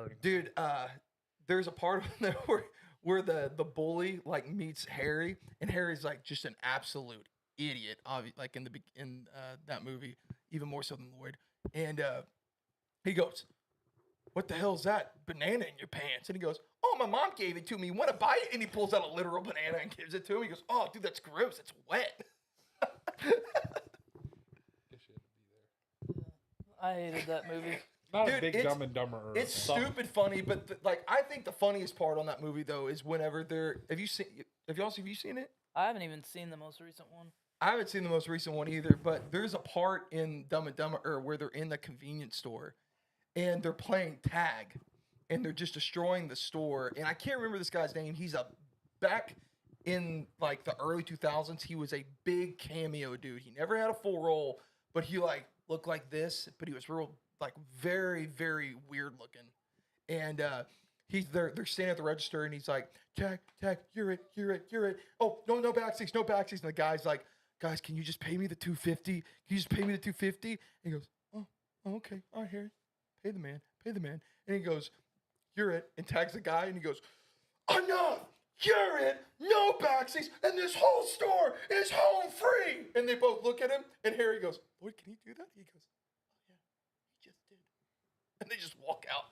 turning. Dude, there's a part of there where the bully like meets Harry, and Harry's like just an absolute idiot, like in that movie, even more so than Lloyd. And he goes, "What the hell's that banana in your pants?" And he goes, "Oh, my mom gave it to me. Want to buy it?" And he pulls out a literal banana and gives it to him. He goes, "Oh, dude, that's gross. It's wet." I hated that movie. Not Dude, a big it's- Dumb and Dumber. It's stupid funny, but like I think the funniest part on that movie though is whenever they're. Have you seen it? I haven't even seen the most recent one. I haven't seen the most recent one either, but there's a part in Dumb and Dumber where they're in the convenience store and they're playing tag and they're just destroying the store. And I can't remember this guy's name. He's a back in like the early 2000s. He was a big cameo dude. He never had a full role, but he like looked like this, but he was real like very, very weird looking. And they're standing at the register and he's like, tag, you're it. Oh, no backseats. And the guy's like, guys, can you just pay me the $250? Can you just pay me the $250? And he goes, oh, okay. All right, Harry. Pay the man. And he goes, you're it. And tags the guy and he goes, enough. You're it. No backseats. And this whole store is home free. And they both look at him and Harry goes, Lloyd, can he do that? He goes, oh, yeah, he just did. And they just walk out.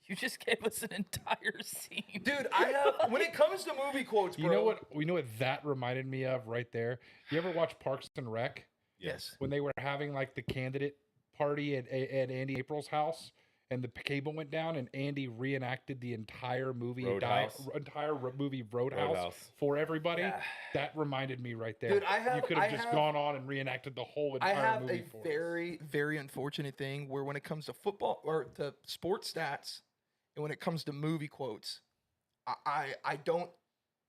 You just gave us an entire scene. Dude, I have, when it comes to movie quotes, bro. You know what that reminded me of right there? You ever watch Parks and Rec? Yes. When they were having like the candidate party at Andy April's house and the cable went down and Andy reenacted the entire movie, Roadhouse. Roadhouse for everybody. Yeah. That reminded me right there. Dude, you could have just gone on and reenacted the whole I entire have movie a for us. very, very unfortunate thing where when it comes to football or to sports stats and when it comes to movie quotes, I don't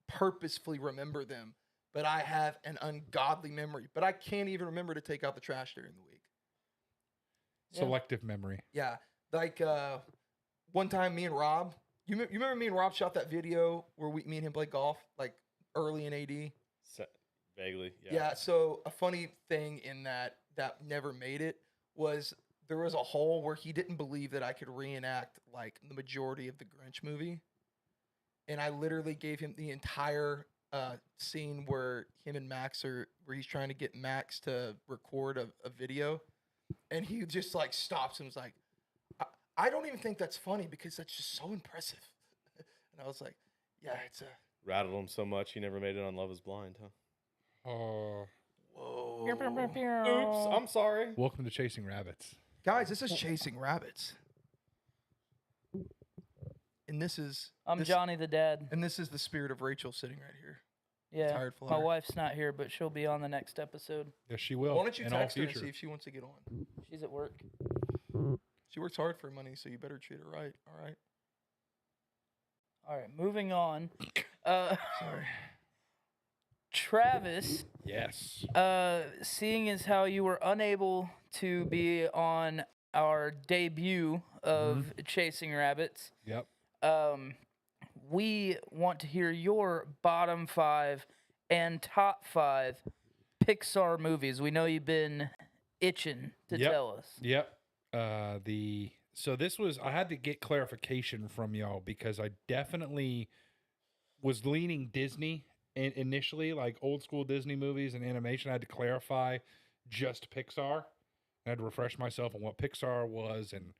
purposefully remember them, but I have an ungodly memory. But I can't even remember to take out the trash during the week. Selective memory. Yeah. Like one time me and Rob, you remember me and Rob shot that video where me and him played golf like early in AD? Vaguely, yeah. Yeah, so a funny thing in that never made it was there was a hole where he didn't believe that I could reenact like the majority of the Grinch movie. And I literally gave him the entire scene where him and where he's trying to get Max to record a video. And he just like stops and was like, I don't even think that's funny because that's just so impressive. And I was like, yeah, it's a... Rattled him so much he never made it on Love is Blind, huh? Oh. Whoa. Oops, I'm sorry. Welcome to Chasing Rabbits. Guys, this is Chasing Rabbits. And this is... I'm Johnny the dad. And this is the spirit of Rachel sitting right here. Yeah, Tired my flower. wife's not here, but she'll be on the next episode. Yes, she will. Why don't you in all text her and future. see if she wants to get on? She's at work. She works hard for her money, so you better treat her right, all right? All right, moving on. Sorry. Travis, Yes. seeing as how you were unable to be on our debut of Chasing Rabbits, Yep. we want to hear your bottom 5 and top 5 Pixar movies. We know you've been itching to Yep. tell us. Yep. So this was, I had to get clarification from y'all because I definitely was leaning Disney initially, like old school Disney movies and animation. I had to clarify just Pixar. I had to refresh myself on what Pixar was and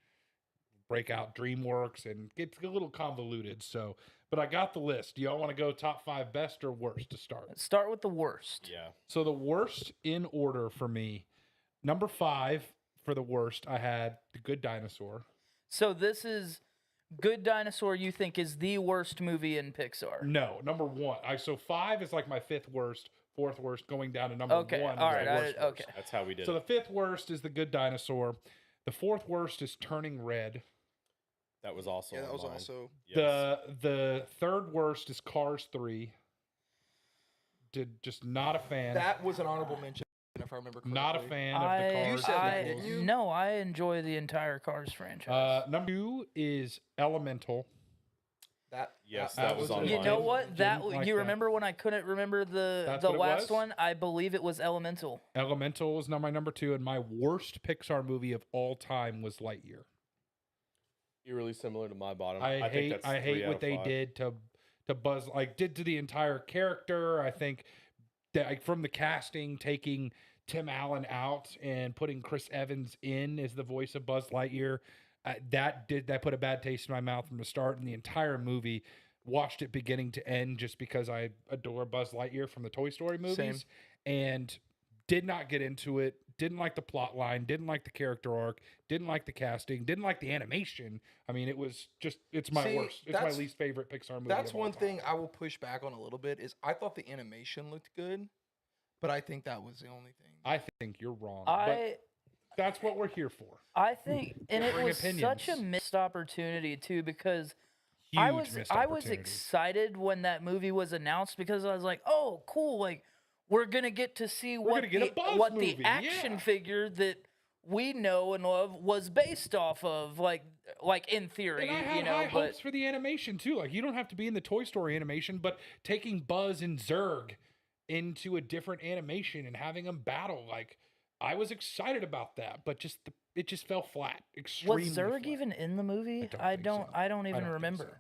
break out DreamWorks, and it's a little convoluted. So, but I got the list. Do y'all want to go top 5 best or worst to start? Let's start with the worst. Yeah. So the worst in order for me, number 5 for the worst, I had The Good Dinosaur. So this is Good Dinosaur, you think is the worst movie in Pixar? No, number 1. So 5 is like my 5th worst, 4th worst, going down to number 1. Okay, is all the right, worst worst. okay. That's how we did So it. the 5th worst is The Good Dinosaur. The 4th worst is Turning Red. That was also Yeah, that was on mine. also... Yes. The 3rd worst is Cars 3. Just not a fan. That was an honorable mention, if I remember correctly. Not a fan of the I, Cars. said that, I didn't you? no, I enjoy the entire Cars franchise. Number 2 is Elemental. Yes, that that was on You mine. know what? That Didn't like you that. remember when I couldn't remember the That's the what it last was? one? I believe it was Elemental. Elemental is now my number 2, and my worst Pixar movie of all time was Lightyear. Eerily similar to my bottom. I think hate that's I 3 hate out what of they 5. did to Buzz, like did to the entire character. I think that like, from the casting, taking Tim Allen out and putting Chris Evans in as the voice of Buzz Lightyear, that put a bad taste in my mouth from the start. And the entire movie, watched it beginning to end just because I adore Buzz Lightyear from the Toy Story movies, and did not get into it. Didn't like the plot line, didn't like the character arc, didn't like the casting, didn't like the animation. I mean, it was just, it's my See, worst. It's my that's- least favorite Pixar movie. That's of all one time. thing I will push back on a little bit is I thought the animation looked good, but I think that was the only thing. I think you're wrong. but I that's what we're here for. I think, and it Differing was such a opinions. missed opportunity too, because Huge I was missed I was opportunity. excited when that movie was announced because I was like, oh, cool, like we're gonna get to see We're gonna get a Buzz what movie, the action yeah. figure that we know and love was based off of, like in theory, And I had you know. high But hopes for the animation too. Like you don't have to be in the Toy Story animation, but taking Buzz and Zurg into a different animation and having them battle, like I was excited about that, but it just fell flat. Extremely was Zurg flat. even in the movie? don't I think don't. so. I don't I even don't think remember. so.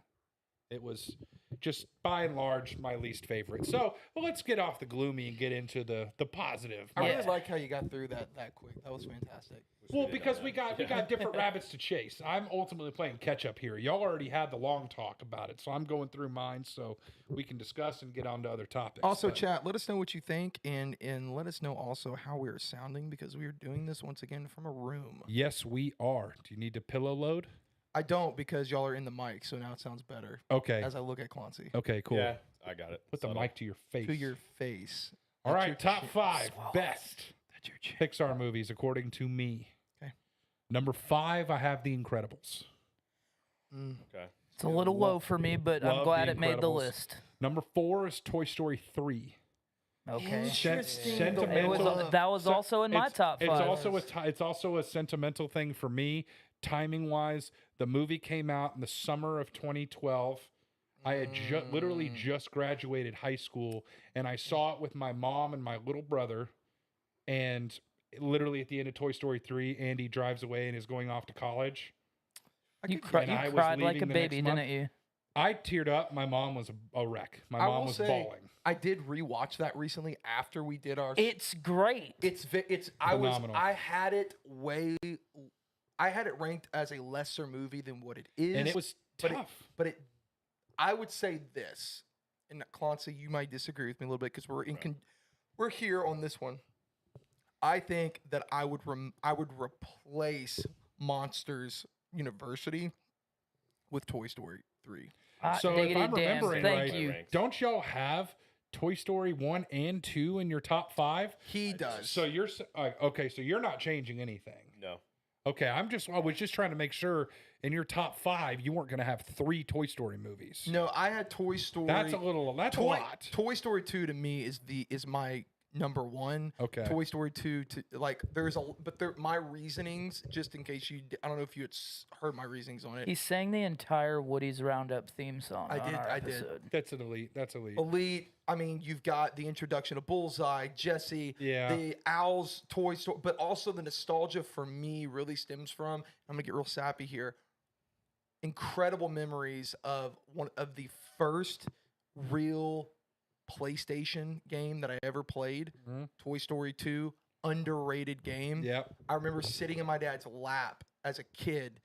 It was just by and large my least favorite. So well, let's get off the gloomy and get into the positive. I Yeah. really like how you got through that quick. That was fantastic. Well, because we got different rabbits to chase. I'm ultimately playing catch up here. Y'all already had the long talk about it, so I'm going through mine so we can discuss and get on to other topics. Also, But chat, let us know what you think, and let us know also how we are sounding, because we are doing this once again from a room. yes, we are. Do you need to pillow load? I don't, because y'all are in the mic, so now it sounds better Okay. as I look at Clancy. Okay, cool. Yeah, I got it. Put the Subtle. mic to your face. To your face. All That's right, your top chin. 5 Swallow best That's your chin. Pixar movies according to me. Okay. Number 5, I have The Incredibles. Mm. Okay. It's a little low for me, but I'm love glad The it made the Incredibles. list. Number 4 is Toy Story 3. Okay. Interesting. Sentimental- It was, that was So also in my top It's five. also it's also a sentimental thing for me, timing wise. The movie came out in the summer of 2012. I had literally just graduated high school, and I saw it with my mom and my little brother. And literally at the end of Toy Story 3, Andy drives away and is going off to college. You, could- cried and I was like a leaving the next baby, month. didn't you? I teared up. My mom was a wreck. My I mom will was say, bawling. I did rewatch that recently after we did our. It's great. It's Phenomenal. I had it ranked as a lesser movie than what it is, And it was but tough. I would say this, and Clancy, you might disagree with me a little bit because we're here on this one. I think that I would replace Monsters University with Toy Story 3. So if Diggity I'm damn, remembering thank right, you. don't y'all have Toy Story 1 and 2 in your top 5? He does. So you're okay. So you're not changing anything. No. Okay, I was just trying to make sure in your top 5 you weren't going to have 3 Toy Story movies. No, I had Toy Story. That's a lot. Toy Story 2 to me is my number 1. Okay. Toy Story 2 to like my reasonings, just in case I don't know if you had heard my reasonings on it. He sang the entire Woody's Roundup theme song. I on did, our I did. episode. That's an elite. That's elite. Elite. I mean, you've got the introduction of Bullseye, Jesse, Yeah. the Owls, Toy Story, but also the nostalgia for me really stems from. I'm gonna get real sappy here. Incredible memories of one of the first real PlayStation game that I ever played. Mhm. Toy Story 2, underrated game. Yep. I remember sitting in my dad's lap as a kid,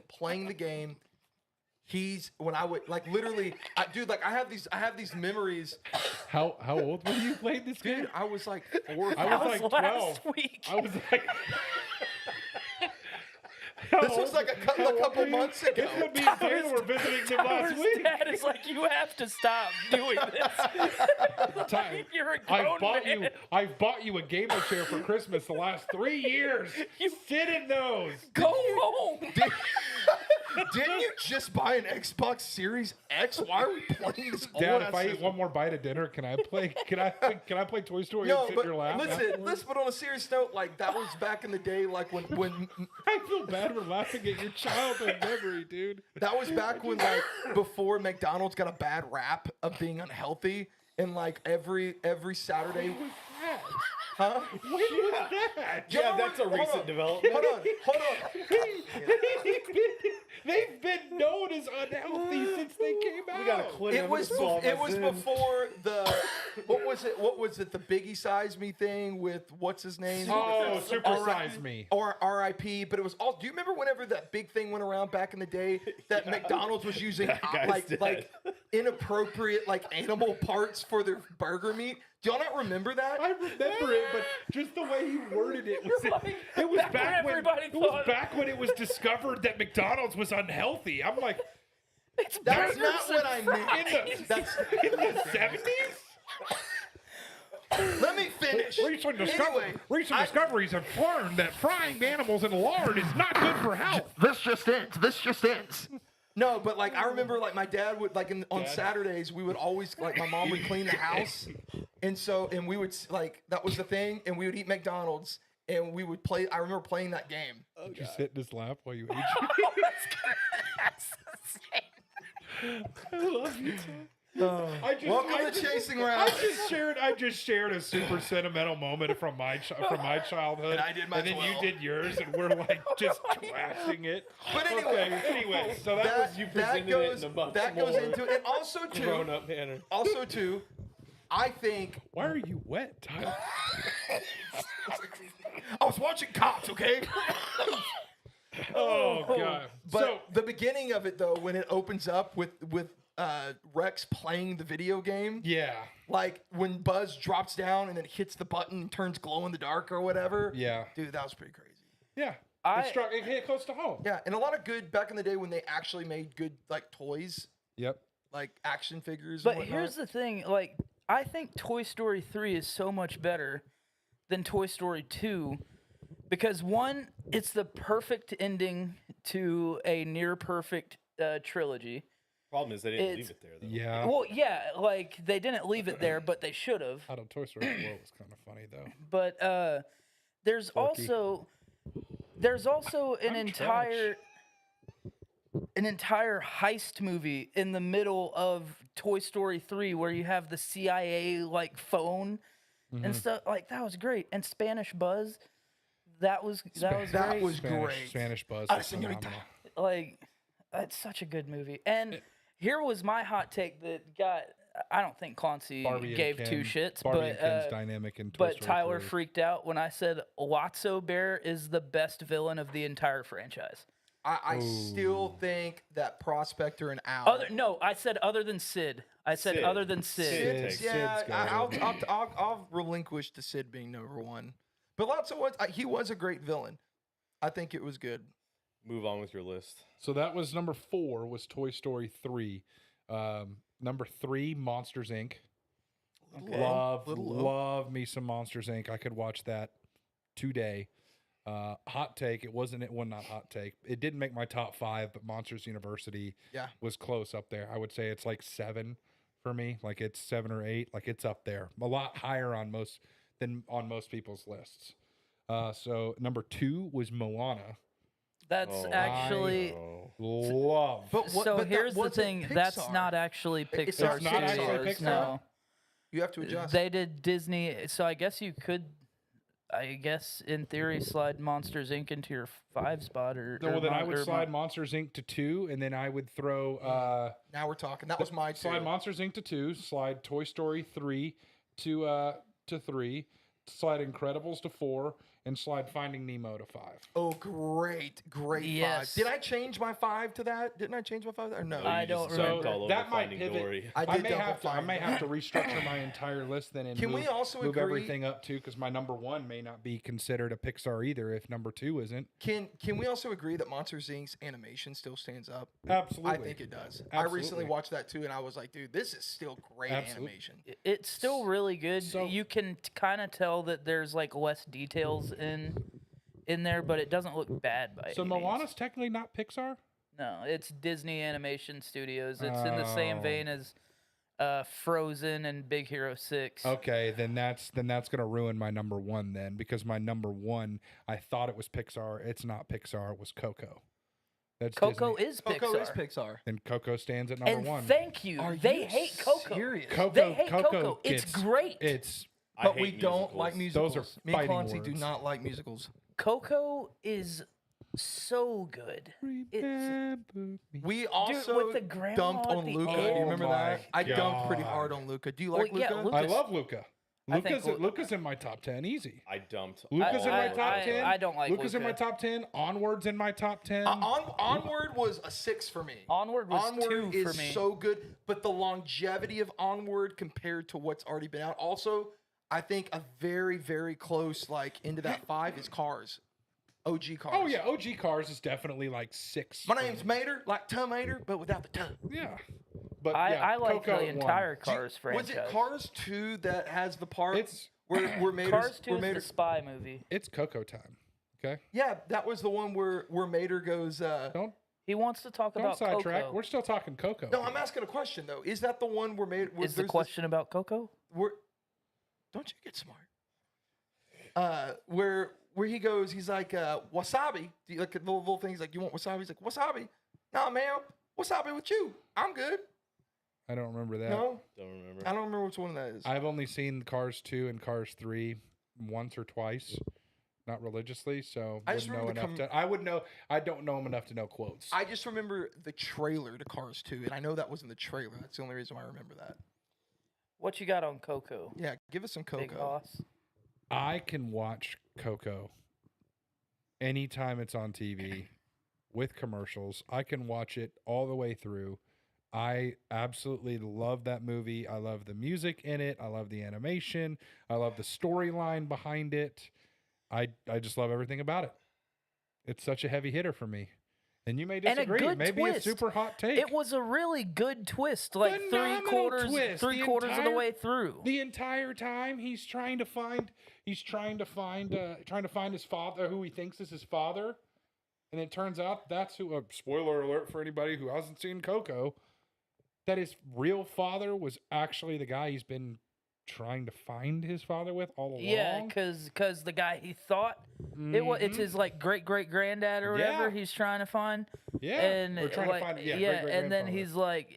playing the game. When I would like literally, I have these memories. How old were you playing this game? Dude, I was like 4 or I 5. was like last 12. week. I was like. This was like a couple months ago. This would be Taylor were visiting them last Tyler's week. dad is like, you have to stop doing this. Ty- You're a I've grown bought man. I've bought you a gamer chair for Christmas the last 3 years. You- Sit in those. Go home. Didn't you just buy an Xbox Series X? Why are we playing this? Dad, old if ass I eat system? one more bite of dinner, can I play? Can I play Toy Story No, and sit but in your lap? listen, afterwards? but on a serious note, like that was back in the day, like when I feel bad for laughing at your childhood memory, dude. that was back when like before McDonald's got a bad rap of being unhealthy, and like every Saturday. Huh? When was that? Yeah, that's a Hold on. recent development. Hold on. They've been known as unhealthy since they came out. We got a clip. It was before the what was it the Biggie Size Me thing with what's his name? Oh, Super Size Me. Or R.I.P. But it was all. Do you remember whenever that big thing went around back in the day that McDonald's was using guy's like dead. inappropriate like animal parts for their burger meat? Do y'all not remember that? I remember it, but just the way he worded it was it was back when everybody it was thought- back when it was discovered that McDonald's was unhealthy. I'm like, It's That's burgers not what I and meant. fries. That's in the 70s. let me finish. Anyway, Recent discoveries have learned that frying animals in lard is not good for health. This just ends. No, but like I remember, like my dad would like on Saturdays we would always like my mom would clean the house, and we would like that was the thing, and we would eat McDonald's and we would play. I remember playing that game. Did you sit in his lap while you ate? I love you. Welcome to Chasing Ralph. I just shared a super sentimental moment from my childhood. And I did mine and then as well. you did yours, and we're like just trashing it. But Anyway, so that was you presented it in a much that goes more into it, and also grown too. up manner. Also too, I think Why are you wet, Tyler? I was watching Cops. Okay. Oh god. But So the beginning of it though, when it opens up with Rex playing the video game. yeah, Like when Buzz drops down and then hits the button and turns glow in the dark or whatever. yeah, Dude, that was pretty crazy. yeah. It hit close to home. Yeah, and a lot of good back in the day when they actually made good like toys, Yep. like action figures. But and whatnot. here's the thing, like I think Toy Story 3 is so much better than Toy Story 2 because one, it's the perfect ending to a near perfect trilogy. Problem is they didn't It's- leave it there though. Yeah. Well, yeah, like they didn't leave it there, but they should have. Out of Toy Story 4 was kind of funny though. But there's Forky. also an I'm entire heist movie in the middle of Toy Story 3 where you have the CIA like phone and stuff. Like that was great. And Spanish Buzz, that was that great. was great. Spanish Buzz Ah, was señorita. phenomenal. Like it's such a good movie. And here was my hot take that got. I don't think Clancy Barbie and gave Ken- two shits, Barbie but and Ken's dynamic in Toy but Story Tyler 3. freaked out when I said Lotso Bear is the best villain of the entire franchise. I still think that Prospector and Owl. I said other than Sid. I said Sid. other than Sid. Sid. Sid's, yeah, Sid's got I'll relinquish to Sid being number one. But Lotso was he was a great villain. I think it was good. Move on with your list. So that was number 4 was Toy Story 3. Number 3, Monsters Inc. Love me some Monsters Inc. I could watch that today. Hot take. It wasn't. It was not hot take. It didn't make my top 5, but Monsters University Yeah. was close up there. I would say it's like 7 for me. Like it's 7 or 8. Like it's up there. A lot higher on most people's lists. So number 2 was Moana. That's Oh, actually. Oh. Love. But So that here's the wasn't thing. That's Pixar. not actually Pixar It's not Studios. actually Pixar? No, You have to adjust. they did Disney. So I guess you could. I guess in theory, slide Monsters Inc. into your 5 spot, or Well, then I Mon- would or slide Monsters Inc. to 2, and then I would throw Now we're talking. That was my two. slide Monsters Inc. to 2, slide Toy Story 3 to 3, slide Incredibles to 4, and slide Finding Nemo to 5. Oh, great Yes. 5. Did I change my 5 to that? Didn't I change my 5? Or no? I You don't just remember. jumped all over That might Finding pivot. Dory. I I did may double have to. I find may that. have to restructure my entire list then and Can move, we also move agree- everything up too, because my number 1 may not be considered a Pixar either if number 2 isn't. Can we also agree that Monsters Inc.'s animation still stands up? Absolutely, I think it does. I recently Absolutely. watched that too, and I was like, dude, this is still great Absolutely. animation. It's still really good. So- You can kind of tell that there's like less details in there, but it doesn't look bad by So any means. Moana's technically not Pixar. No, it's Disney Animation Studios. It's in the same Oh. vein as Frozen and Big Hero 6. Okay, then that's gonna ruin my number 1 then, because my number 1 I thought it was Pixar. It's not Pixar. It was Coco. That's Coco Disney. is Pixar. Coco is Pixar. Then Coco stands at number And 1. thank you. Are they you hate Coco. serious? Coco, They hate Coco. It's great. It's I But hate we don't like musicals. musicals. Those are Me and fighting Clancy do words. not like musicals. Coco is so good. Remember me. We also with the grandma dumped at on the Luca. end. Do you remember Oh that? my I dumped pretty hard God. on Luca. Do you Well, like yeah, Luca? Luca- I Lucas- love Luca. I think Luca's in my top 10, easy. I dumped. Luca's in my I- top 10. I don't like Luca's in my Luca. top 10. Onward's in my top 10. Onward was a 6 for me. Onward was Onward 2 is for me. so good, but the longevity of Onward compared to what's already been out. Also, I think a very, very close into that 5 is Cars. OG Cars. Oh yeah, OG Cars is definitely like 6. My name's Mater, like Tom Mater, but without the tongue. Yeah. But I, yeah, I like Coco the at 1. entire Cars franchise. Was it Cars 2 that has the part It's where Mater's... Cars 2 where is Mater, the spy movie. it's Coco time. Okay? yeah, that was the one where Mater goes... Don't He wants to talk don't about sidetrack. Coco. We're still talking Coco. No, I'm asking a question, though. Is that the one where Mater... Is the question about Coco? Don't you get smart. Where he goes, he's like, wasabi. Do you, like the little thing, he's like, you want wasabi? He's like, wasabi? Nah, man, wasabi with you. I'm good. I don't remember that. No, Don't remember. I don't remember which one that is. I've only seen Cars 2 and Cars 3 once or twice, not religiously, so I just wouldn't know remember the enough to. I would know. I don't know him enough to know quotes. I just remember the trailer to Cars 2, and I know that was in the trailer. That's the only reason why I remember that. What you got on Coco? Yeah, give us some Big Coco. Boss. I can watch Coco anytime it's on TV with commercials. I can watch it all the way through. I absolutely love that movie. I love the music in it. I love the animation. I love the storyline behind it. I just love everything about it. It's such a heavy hitter for me. And you may And a disagree. good Maybe twist. a super hot take. It was a really good twist, like Phenomenal twist. three The quarters of the entire- way through. The entire time he's trying to find his father, who he thinks is his father, and it turns out that's who. Spoiler alert for anybody who hasn't seen Coco, that his real father was actually the guy he's been trying to find his father with all along. Yeah, because the guy he thought it's his like great granddad or whatever Yeah. he's trying to find. Yeah, And we're trying like, to find and then he's like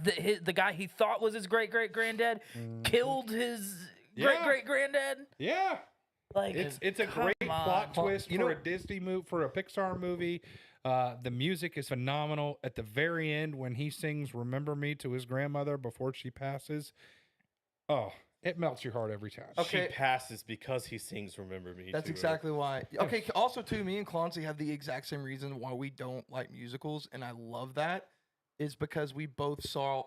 the guy he thought was his great granddad killed his Yeah. great granddad. yeah. Like It's a come great on. plot twist you for know- a Disney movie, for a Pixar movie. The music is phenomenal. At the very end, when he sings "Remember Me" to his grandmother before she passes, oh, it melts your heart every time. Okay. She passes because he sings "Remember Me." That's to her. exactly why. Okay, also, too, me and Clancy have the exact same reason why we don't like musicals, and I love that, is because we both saw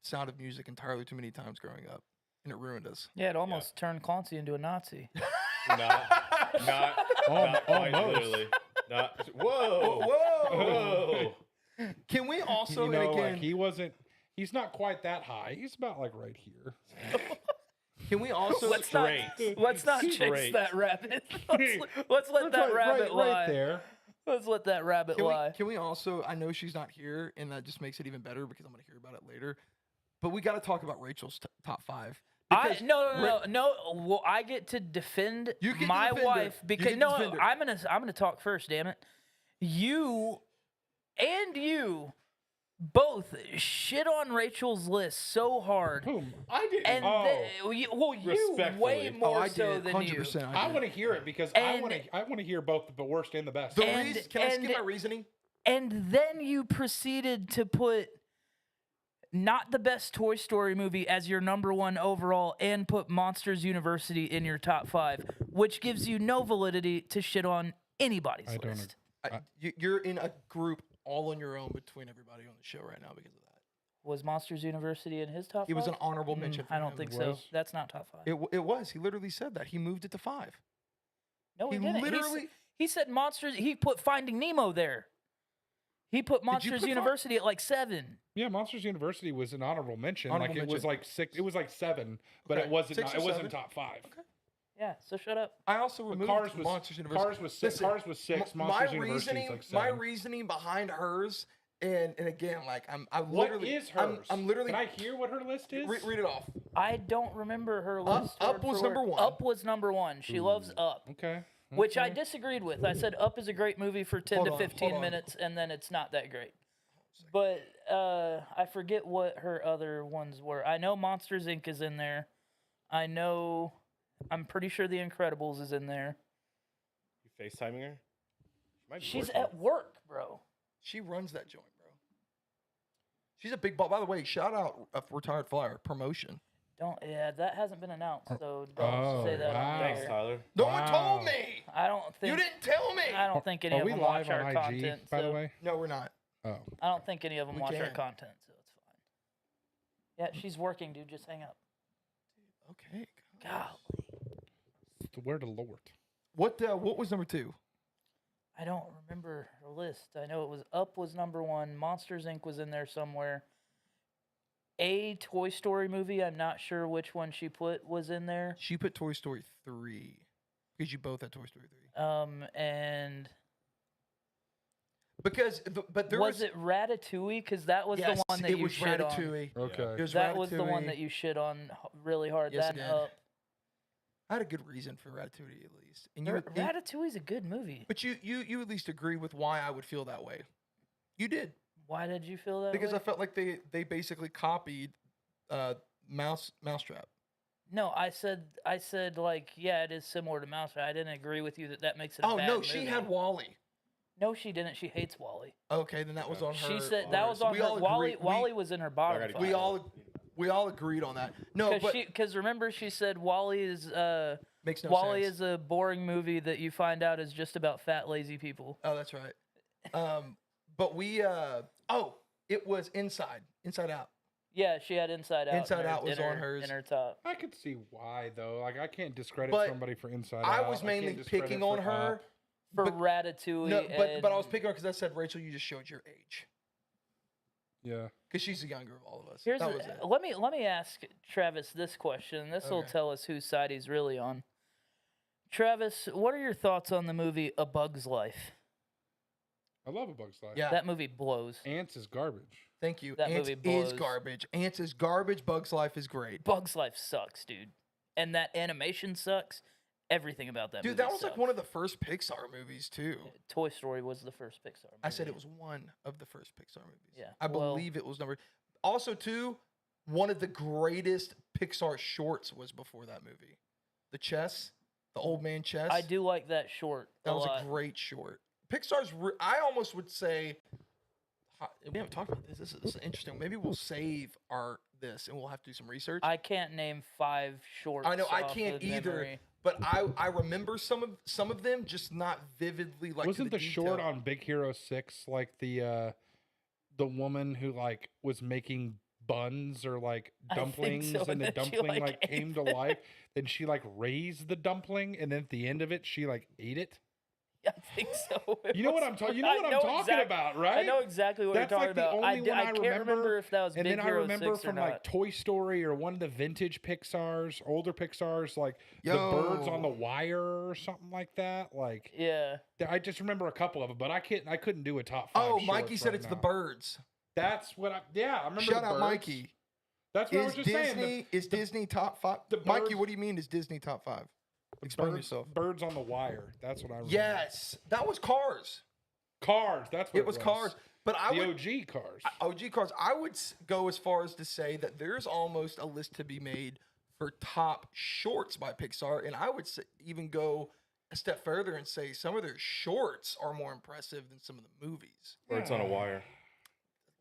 Sound of Music entirely too many times growing up, and it ruined us. Yeah, it almost turned Clancy into a Nazi. Not quite Almost. literally. Not. Whoa. Whoa! Whoa. Can we also, You know, and again, like he wasn't. He's not quite that high. He's about like right here. can we also, Let's not Straight. chase Straight. that rabbit. Let's let that rabbit lie. right there. Let's let that rabbit lie. can we also, I know she's not here, and that just makes it even better because I'm going to hear about it later, but we got to talk about Rachel's top 5. Because No. Well, I get to defend You get to my defend her. wife You because get to no, defend her. I'm gonna talk first. Damn it, you both shit on Rachel's list so hard, Boom. I didn't. and you way Respectfully. more I so did, than 100%. you. I want to hear it because And- I want to hear both the worst and the best. The And- reason, can I skip and- my reasoning? And then you proceeded to put not the best Toy Story movie as your number 1 overall and put Monsters University in your top 5, which gives you no validity to shit on anybody's I don't list. You're in a group all on your own between everybody on the show right now because of that. Was Monsters University in his top 5? It was an honorable mention. For I don't him. think It so. was? That's not top 5. It was. He literally said that. He moved it to 5. No, he he didn't. literally- He said Monsters. He put Finding Nemo there. He put Monsters put University at like 7. Yeah, Monsters University was an honorable mention. Honorable like it was mention. like 6. It was like 7, but Okay, it wasn't. 6 or It wasn't 7. top 5. Yeah, so shut up. I also But removed Cars was Monsters University. Cars was 6. Listen, Cars was 6. my Monsters University reasoning, is like 7. my reasoning behind hers, and again, like I What literally, is hers? I'm literally. Can I hear what her list is? read it off. I don't remember her Up- list. Up word was for word. number 1. Up was number 1. She loves Up, Okay. which I okay. disagreed with. I said Up is a great movie for 10 Hold to on, 15 hold on. minutes, and then it's not that great. But I forget what her other ones were. I know Monsters Inc. is in there. I know I'm pretty sure The Incredibles is in there. You FaceTiming her? She might be She's working. at work, bro. She runs that joint, bro. She's a big ball. By the way, shout out a retired flyer promotion. Yeah, that hasn't been announced, so don't say that on Thanks, there. Tyler. No one told Wow. me. I don't think You didn't tell me. I don't think any Are of we them live watch on our IG, content. by the so- way? No, we're not. Oh. I don't think any of them We watch our can. content, so it's fine. Yeah, she's working, dude. Just hang up. Okay. Golly. The word of the Lord. What was number 2? I don't remember the list. I know it was Up was number 1. Monsters Inc. was in there somewhere. A Toy Story movie. I'm not sure which one she put was in there. She put Toy Story 3 because you both had Toy Story 3. And But there was it Ratatouille? Because that was yes, the one that it you was shit on. Ratatouille. Okay. It was That was the one Ratatouille. that you shit on really hard. Yes, I that did. and Up. I had a good reason for Ratatouille at least. And you, Ratatouille's a good movie. but you at least agree with why I would feel that way. You did Why did you feel that because way? I felt like they basically copied Mousetrap. No, I said like yeah, it is similar to Mousetrap. I didn't agree with you that makes it. A Oh bad no, she movie. had Wally. No, she didn't. She hates Wally. Okay, then that was on her. She said that was on we her. all Wally. agreed- Wally was in her bottom gotta five. keep we all agreed on that. No, but Because remember she said Wally is makes no Wally sense. is a boring movie that you find out is just about fat lazy people. Oh, that's right. But it was Inside Out. Yeah, she had Inside Out. Inside in her- Out was in on her- hers. in her top. I could see why though. Like I can't discredit But somebody for Inside I Out. was can't mainly discredit picking for on her. Up. For But- Ratatouille. No, but I was and- picking on her because I said, Rachel, you just showed your age Yeah. because she's the younger of all of us. Here's that a- was it. let me ask Travis this question. This will Okay. tell us whose side he's really on. Travis, what are your thoughts on the movie A Bug's Life? I love A Bug's Life. Yeah. That movie blows. Ants is garbage. Thank you. That Ants movie is blows. garbage. Ants is garbage. Bug's Life is great. Bug's Life sucks, dude. And that animation sucks. Everything about that movie Dude, that was like sucks. one of the first Pixar movies too. Toy Story was the first Pixar movie. I said it was one of the first Pixar movies. Yeah, I well- believe it was number. Also, too, one of the greatest Pixar shorts was before that movie. The chess, the old man chess. I do like that short That a was lot. a great short. Pixar's. I almost would say. We haven't talked about this. This is interesting. Maybe we'll save this and we'll have to do some research. I can't name 5 shorts. I know I off can't of either, memory. but I remember some of them, just not vividly. Like to Wasn't the short detail. on Big Hero 6 like the woman who like was making buns or like I think dumplings so, and and the then she, dumpling like, ate came to them. life, then she like raised the dumpling and then at the end of it she like ate it? I think so. It You know what was- I'm talking. You I know what I'm talking exact- about, right? I know exactly what That's you're like talking the about. only one I I can't remember, remember if that was And Big then I Hero remember 6 or from not. like Toy Story or one of the vintage Pixar's, older Pixar's, like the Birds on the Yo. Wire or something like that. Like Yeah. I just remember a couple of them, but I couldn't do a top 5. Oh, Mikey shorts said right it's the now. birds. That's what I. Yeah, I remember. Shout the out Birds. Mikey. That's what I Is was just saying. Disney is Disney top 5? the Mikey, birds- what do you mean is Disney top 5? The Explain birds, yourself. Birds on the Wire. That's what I remember. Yes, that was Cars. Cars. That's what It was Cars. But I The would OG Cars. OG Cars. I would go as far as to say that there's almost a list to be made for top shorts by Pixar, and I would even go a step further and say some of their shorts are more impressive than some of the movies. Birds on a wire.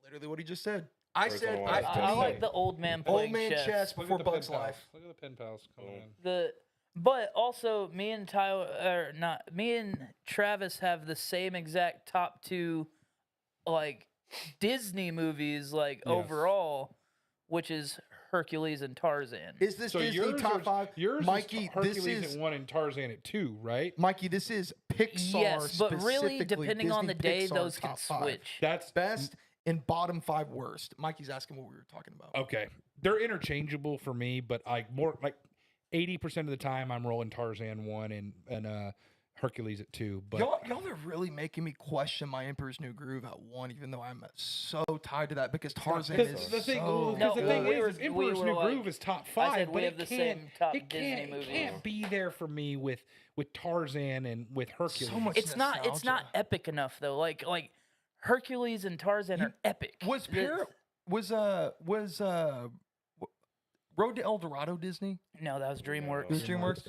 Literally what he just said. I Birds on said a I, Wire. I, to I me, like the old man Old playing Man chess. Chess Look at before the Bugs pen pals. Life. Look at the pen pals coming Boom. in. But also me and me and Travis have the same exact top 2 like Disney movies like Yes. overall, which is Hercules and Tarzan. Is this So Disney yours top is, 5? Yours Mikey, is Hercules this is at 1 and Tarzan at 2, right? Mikey, this is Pixar. Yes, but really specifically, depending on Disney the day Pixar those can top 5. switch. That's Best and bottom 5 worst. Mikey's asking what we were talking about. okay. They're interchangeable for me, but more like 80% of the time I'm rolling Tarzan 1 and Hercules at 2. But Y'all are really making me question my Emperor's New Groove at 1, even though I'm so tied to that because Tarzan because is the thing, so No, the well, thing we is, were- is we Emperor's were New like- Groove is top I 5, said we but have it the can't, same top it Disney can't, movies. it can't be there for me with Tarzan and with Hercules. So much It's not nostalgia. epic enough though. Like Hercules and Tarzan are epic. Was The- Road to El Dorado Disney? No, that was DreamWorks. It was DreamWorks.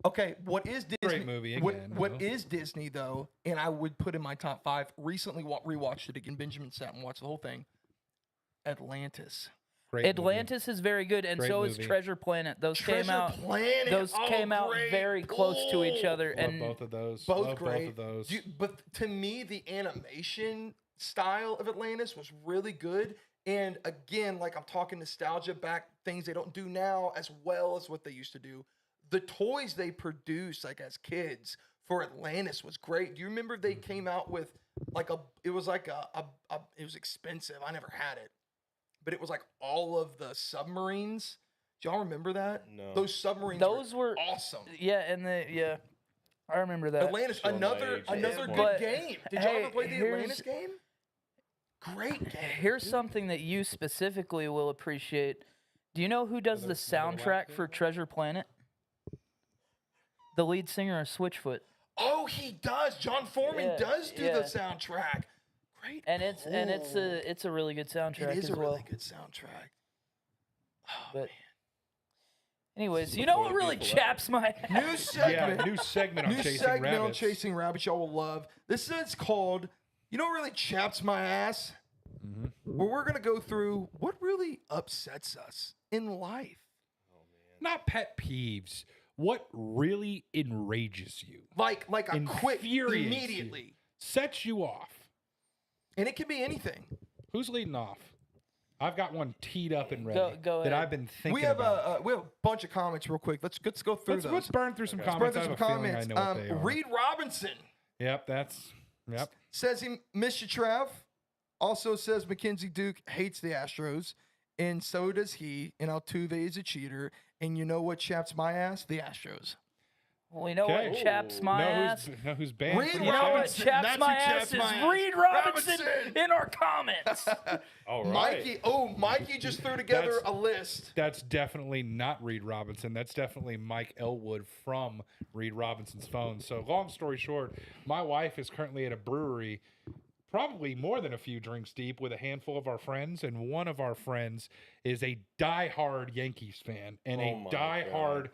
Okay, what is Disney? Great movie again, What though. is Disney though? And I would put in my top 5. Recently rewatched it again. Benjamin sat and watched the whole thing. Atlantis. Great movie. Atlantis is very good, and Great so is movie. Treasure Planet. Those came Treasure out. Planet. Those Oh, came out great. very close to each Oh, other, Love and both of those. both Love great. both of those. But to me, the animation style of Atlantis was really good. And again, like I'm talking nostalgia back, things they don't do now as well as what they used to do. The toys they produced, like as kids for Atlantis, was great. Do you remember they came out with like it was expensive. I never had it, but it was like all of the submarines. Do y'all remember that? No. Those submarines. those were awesome. yeah, I remember that. Atlantis, Showing my another age at this good point. game. Did y'all Hey, ever play the here's- Atlantis game? Great game. Here's something that you specifically will appreciate. Do you know who does the Another soundtrack whack for Treasure Planet? The lead singer of Switchfoot. Oh, he does. John Foreman Yeah, does do yeah. the soundtrack. Great. And it's pull. it's a really good soundtrack It is as a well. really good soundtrack. Oh, But man. anyways, you know what Before really people that- chaps my New yeah, segment. new segment on New Chasing segment on Rabbits. Chasing Rabbits y'all will love. This is called, you know what really chaps my ass? Mhm. Where we're going to go through what really upsets us in life. Not pet peeves. What really enrages you, Like a quick, Infuriates you. immediately. sets you off. And it can be anything. Who's leading off? I've got one teed up and ready go that ahead. I've been thinking We have about. we have a bunch of comments real quick. Let's go through Let's those. burn through some Okay. comments. Let's I burn have through a some feeling comments. I know what they are. Reed Robinson Yep, yep. says he missed you, Trav. Also says Mackenzie Duke hates the Astros, and so does he. And Altuve is a cheater. And you know what chaps my ass? The Astros. We know what Okay. chaps my ass. Know who's banned? Reed from You the know what Robinson, chaps that's my who ass chaps is my ass. Reed Robinson Robinson. in our comments. All right. Mikey just threw together That's- a list. That's definitely not Reed Robinson. That's definitely Mike Elwood from Reed Robinson's phone. So, long story short, my wife is currently at a brewery, probably more than a few drinks deep, with a handful of our friends. And one of our friends is a diehard Yankees fan and Oh a my diehard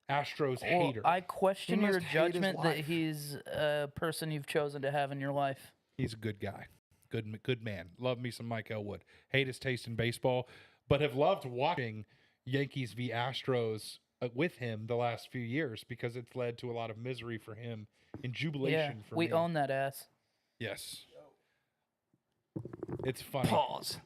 Astros Well, hater. I question He your must hate his judgment that life. he's a person you've chosen to have in your life. He's a good guy. Good man. Love me some Mike Elwood. Hate his taste in baseball, but have loved watching Yankees v Astros with him the last few years because it's led to a lot of misery for him and jubilation Yeah, for we me. own that ass. Yes. It's funny. Pause.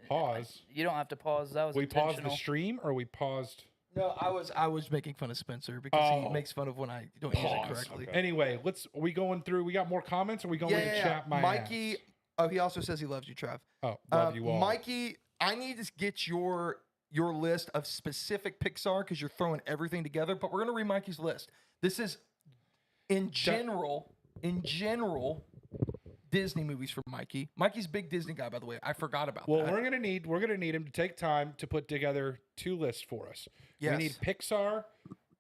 Pause. You don't have to pause. That was We paused intentional. the stream or we paused No, I was making fun of Spencer because he Oh. makes fun of when I don't use it pause. correctly. Okay. Anyway, are we going through? We got more comments or we going to chat my Mikey. ass? Oh, he also says he loves you, Trav. Oh, love you all. Mikey, I need to get your list of specific Pixar because you're throwing everything together. But we're gonna read Mikey's list. This is in general, Disney movies for Mikey. Mikey's a big Disney guy, by the way. I forgot about Well, that. we're gonna need him to take time to put together two lists for us. Yes. We need Pixar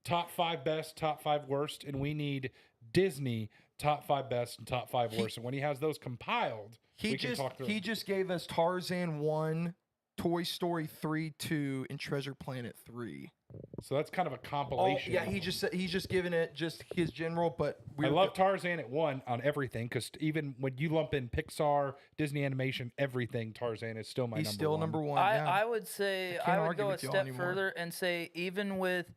top 5 best, top 5 worst, and we need Disney top 5 best and top 5 worst. And when he has those compiled, He we can talk through. he them. just gave us Tarzan 1, Toy Story 3, 2, and Treasure Planet 3. So that's kind of a Oh, compilation. yeah, he's just giving it just his general, but I love Tarzan at 1 on everything because even when you lump in Pixar, Disney animation, everything, Tarzan is still my he's number still one. number 1. I, yeah. I would say can't I would argue go a with y'all step anymore. further and say even with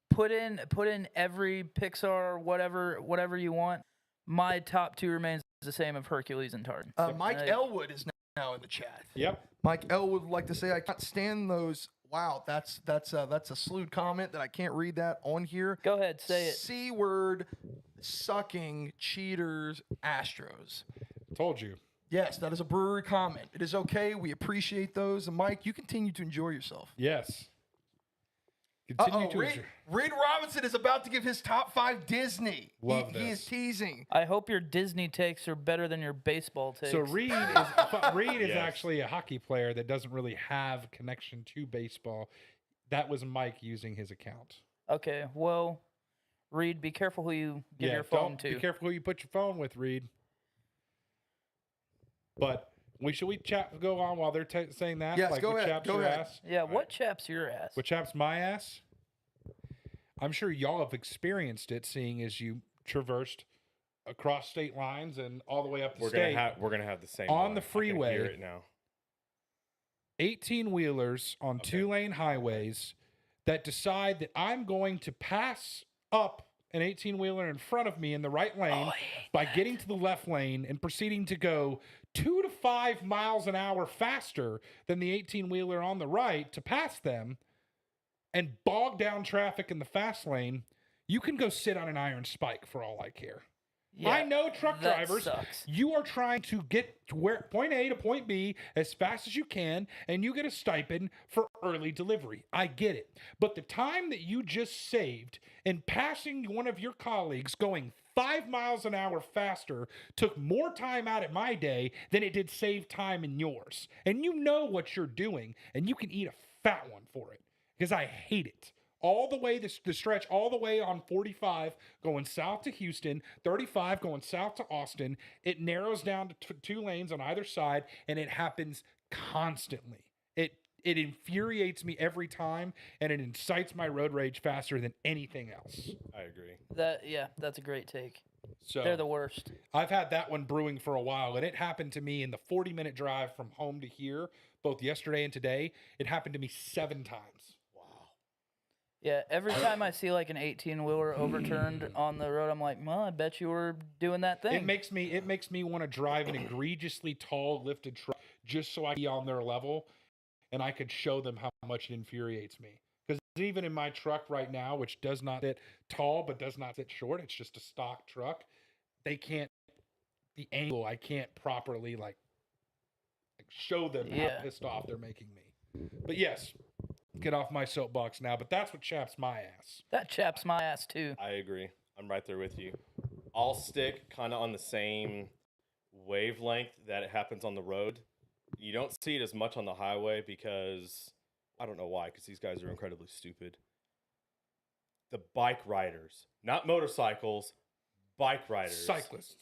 put in every Pixar whatever you want. My top 2 remains the same of Hercules and Tarzan. Mike I- Elwood is now in the chat. Yep. Mike Elwood would like to say, I can't stand those. Wow, that's a slewed comment that I can't read that on here. Go ahead, say it. C word, sucking, cheaters, Astros. Told you. Yes, that is a brewery comment. It is okay. We appreciate those. And Mike, you continue to enjoy yourself. Yes. Continue to Reed, enjoy- Reed Robinson is about to give his top 5 Disney. Love He is this. teasing. I hope your Disney takes are better than your baseball takes. So Reed is Yes. actually a hockey player that doesn't really have connection to baseball. That was Mike using his account. Okay, well, Reed, be careful who you give your phone don't to. be careful who you put your phone with, Reed. But Should we go on while they're saying that? Yes, like, go what ahead, chaps go your ahead. ass? Yeah, what chaps your ass? What chaps my ass? I'm sure y'all have experienced it, seeing as you traversed across state lines and all the way up the We're state. gonna have the same On one. the I can freeway. hear it now. 18-wheelers on Okay. 2-lane highways that decide that I'm going to pass up an 18-wheeler in front of me in the right lane by getting to the left lane and proceeding to go 2 to 5 miles an hour faster than the 18-wheeler on the right to pass them and bog down traffic in the fast lane. You can go sit on an iron spike for all I care. Yeah, I know truck that drivers. sucks. You are trying to get to where point A to point B as fast as you can, and you get a stipend for early delivery. I get it. But the time that you just saved in passing one of your colleagues going 5 miles an hour faster took more time out of my day than it did save time in yours. And you know what you're doing, and you can eat a fat one for it because I hate it. All the way, the stretch all the way on 45 going south to Houston, 35 going south to Austin. It narrows down to 2 lanes on either side, and it happens constantly. It infuriates me every time, and it incites my road rage faster than anything else. I agree. That's a great take. So They're the worst. I've had that one brewing for a while, and it happened to me in the 40-minute drive from home to here, both yesterday and today. It happened to me 7 times. Yeah, every time I see like an 18-wheeler overturned on the road, I'm like, well, I bet you were doing that thing. It makes me want to drive an egregiously tall lifted truck just so I can be on their level and I could show them how much it infuriates me. Because even in my truck right now, which does not sit tall but does not sit short, it's just a stock truck. They can't the angle. I can't properly like show them how pissed off they're making me. But yes, get off my soapbox now. But that's what chaps my ass. That chaps my ass too. I agree. I'm right there with you. I'll stick kind of on the same wavelength that it happens on the road. You don't see it as much on the highway because I don't know why, because these guys are incredibly stupid. The bike riders, not motorcycles, bike riders. Cyclists.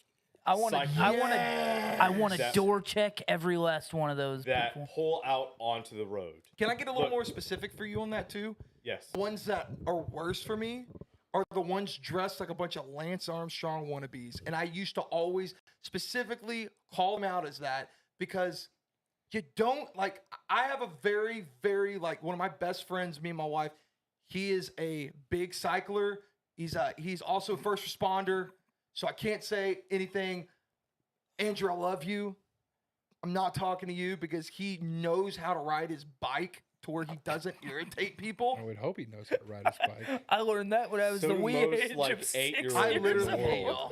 I want to. I want to That- door check every last one of those That people. pull out onto the road. Can I get a little Look. more specific for you on that too? Yes. The ones that are worse for me are the ones dressed like a bunch of Lance Armstrong wannabes. And I used to always specifically call them out as that because you don't like, I have a very, very like one of my best friends, me and my wife, he is a big cycler. He's also a first responder. So I can't say anything. Andrew, I love you. I'm not talking to you because he knows how to ride his bike to where he doesn't irritate people. I would hope he knows how to ride his bike. I learned that when I was So the do wee most, age like, of 6 8-year-olds I years in literally the hate old. y'all.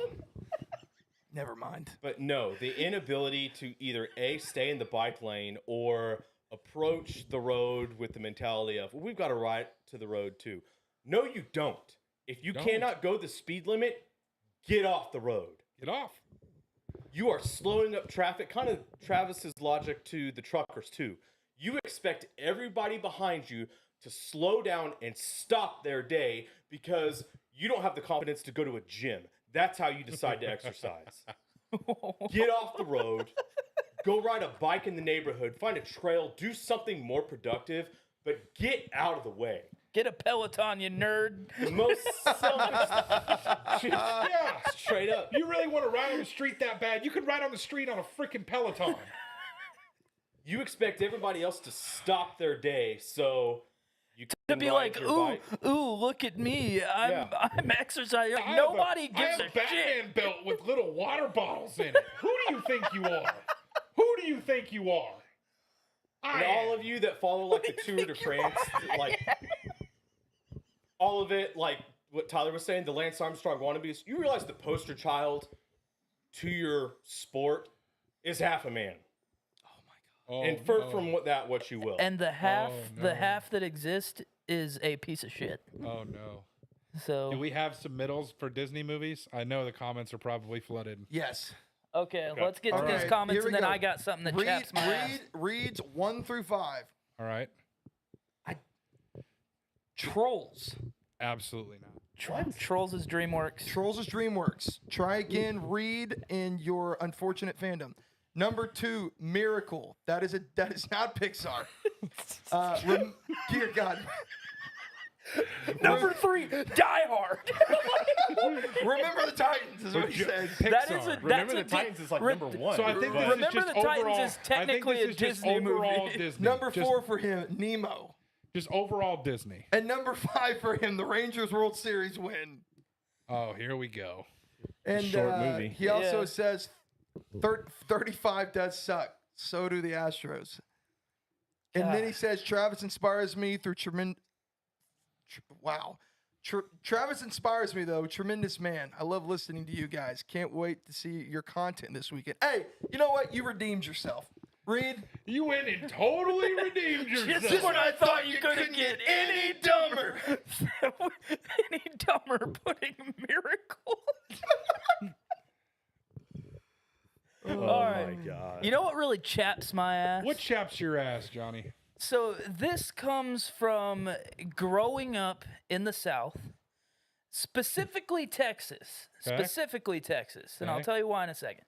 Never mind. But no, the inability to either A, stay in the bike lane or approach the road with the mentality of, well, we've got to ride to the road too. No, you don't. If you Don't. cannot go the speed limit, get off the road. Get off. You are slowing up traffic. Kind of Travis's logic to the truckers too. You expect everybody behind you to slow down and stop their day because you don't have the confidence to go to a gym. That's how you decide to exercise. Get off the road. Go ride a bike in the neighborhood. Find a trail. Do something more productive. But get out of the way. Get a Peloton, you nerd. The most selfish. Yeah. Straight up. You really want to ride on the street that bad? You could ride on the street on a freaking Peloton. You expect everybody else to stop their day so you To can be ride like, your ooh, bike. look at me. I'm exercising. I have Nobody I gives have a a Batman shit. belt with little water bottles in it. Who do you think you are? Who do you think you are? And all of you that follow like the Tour de France, like all of it, like what Tyler was saying, the Lance Armstrong wannabes, you realize the poster child to your sport is half a man. Oh, Infer no. from what you will. And the half, no. the half that exists is a piece of shit. Oh no. So Do we have submittals for Disney movies? I know the comments are probably flooded. Yes. okay, let's get to All these right, comments, here we and then go. I got something that chaps my ass. Reads 1 through 5. All right. Trolls. Absolutely not. Trolls is DreamWorks. Trolls is DreamWorks. Try again, read in your unfortunate fandom. Number 2, Miracle. That is not Pixar. Dear God. Number 3, Die Hard. Remember the Titans is what he said. That is a Remember that's the a Titans is like re- number 1. So I think this is Remember just the Titans overall, is technically I think this a is just Disney movie. overall Disney. Number Just- 4 for him, Nemo. just overall Disney. And number 5 for him, the Rangers World Series win. Oh, here we go. And Short movie. he also Yeah. says 35 does suck. So do the Astros. And then he God. says Travis inspires me through Travis inspires me though, tremendous man. I love listening to you guys. Can't wait to see your content this weekend. Hey, you know what? You redeemed yourself. Reed, You went and totally redeemed yourself. Just when I thought you couldn't get any dumber. Any dumber putting Miracle. Oh All my right. god. You know what really chaps my ass? What chaps your ass, Johnny? So this comes from growing up in the South, specifically Texas. Okay. Specifically Texas. And I'll Okay. tell you why in a second.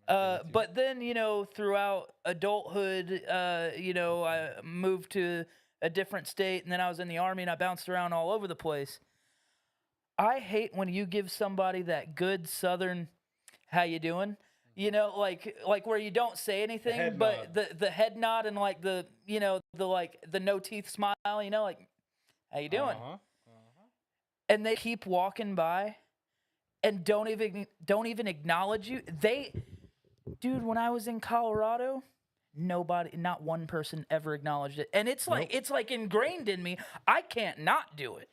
But then, throughout adulthood, I moved to a different state, and then I was in the Army, and I bounced around all over the place. I hate when you give somebody that good Southern, how you doing? Like where you don't say anything, head but nod. the head nod and like the no teeth smile, like how you doing? Uh-huh. And they keep walking by and don't even acknowledge you. Dude, when I was in Colorado, not one person ever acknowledged it. And it's like ingrained in me. I can't not do it.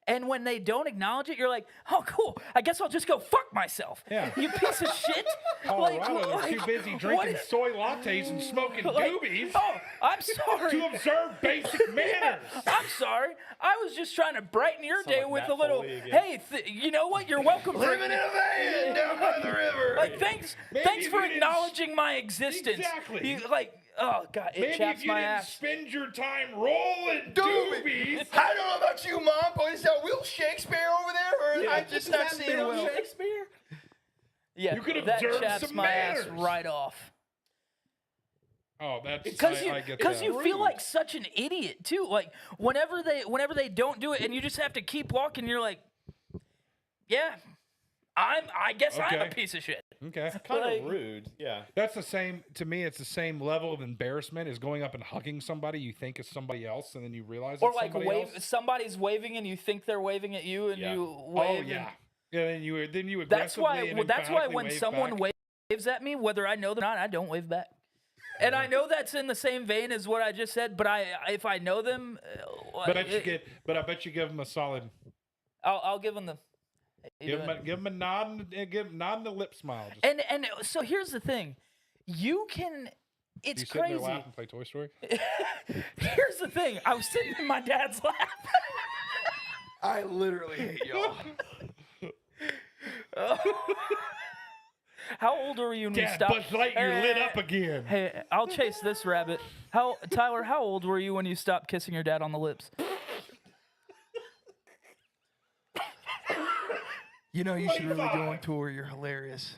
And when they don't acknowledge it, you're like, oh, cool. I guess I'll just go fuck myself. Yeah. You piece of shit. Colorado is too busy what drinking is- soy lattes and smoking like, doobies Oh, I'm sorry. to observe basic manners. I'm sorry. I was just trying to brighten your day like with Matt a little, Foley again. hey, you know what? You're welcome for living in a van down by the river. Like, thanks Maybe for if you didn't acknowledging my existence. Exactly. Oh god, it Maybe chaps if you my didn't ass. spend your time rolling Doobie. doobies. I don't know about you, Mom, but is that Will Shakespeare over there? Or I just not seeing Will. Shakespeare? Yeah, You could that observe chaps some my ass manners. right off. Oh, that's Because I get because that. you feel like such an idiot too. Like whenever they don't do it, and you just have to keep walking. You're like, yeah, I guess I'm a Okay. piece of shit. Okay. Kind Like- of rude. Yeah. That's the same to me. It's the same level of embarrassment as going up and hugging somebody you think is somebody else, and then you realize Or it's like somebody else. somebody's waving and you think they're waving at you, and Yeah. you Oh wave. yeah. Yeah. Then you aggressively. That's why. and That's why emphatically when wave someone back. waves at me, whether I know them or not, I don't wave back. And I know that's in the same vein as what I just said, but if I know them, But I bet you give them a solid. I'll give them the. Give them a nod and nod and a lip smile. Just, And so here's the thing, you can. It's you sit in their crazy. lap and play Toy Story. Here's the thing, I was sitting in my dad's lap. I literally hate y'all. How old were you when you Dad, stopped? Buzz Lightyear lit up again. Hey, I'll chase this rabbit. Tyler? How old were you when you stopped kissing your dad on the lips? You know, you should really go on tour. You're hilarious.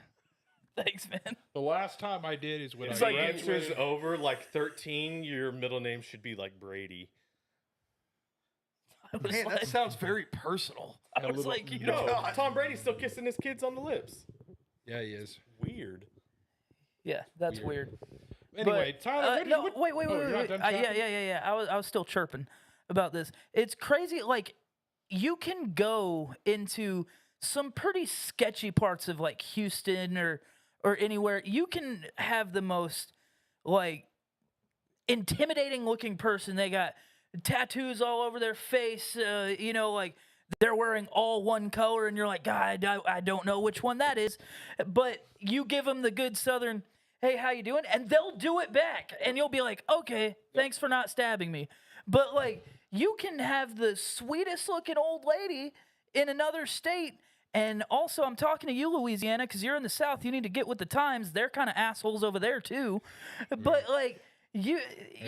Thanks, man. The last time I did is when It's I like The graduated. answer's over like 13. Your middle name should be like Brady. I was Man, like, that sounds very personal. I was little- like, you No, know, Tom Brady's still kissing his kids on the lips. Yeah, he is. Weird. yeah, that's weird. Anyway, But, Tyler, what no, what- wait, oh, you're not done yeah, chatting? yeah. I was still chirping about this. It's crazy. Like, you can go into some pretty sketchy parts of like Houston or anywhere. You can have the most like intimidating looking person. They got tattoos all over their face. Like they're wearing all one color, and you're like, God, I don't know which one that is. But you give them the good Southern, hey, how you doing? And they'll do it back, and you'll be like, okay, thanks for not stabbing me. But like, you can have the sweetest looking old lady in another state. And also, I'm talking to you, Louisiana, because you're in the South. You need to get with the times. They're kind of assholes over there too. But like, you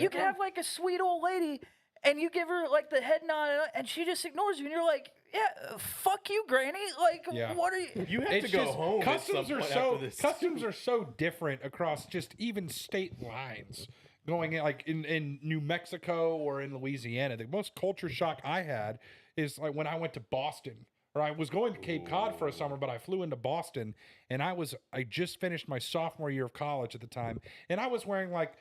can have like a sweet old lady, and you give her like the head nod, and she just ignores you, and you're like, Yeah, fuck you, Granny. Like, Yeah. what are you? You have It's to go just home. customs are at some point so after this. customs are so different across just even state lines. Going in like in New Mexico or in Louisiana, the most culture shock I had is like when I went to Boston, or I was going to Cape Cod for a summer, but I flew into Boston, and I just finished my sophomore year of college at the time, and I was wearing like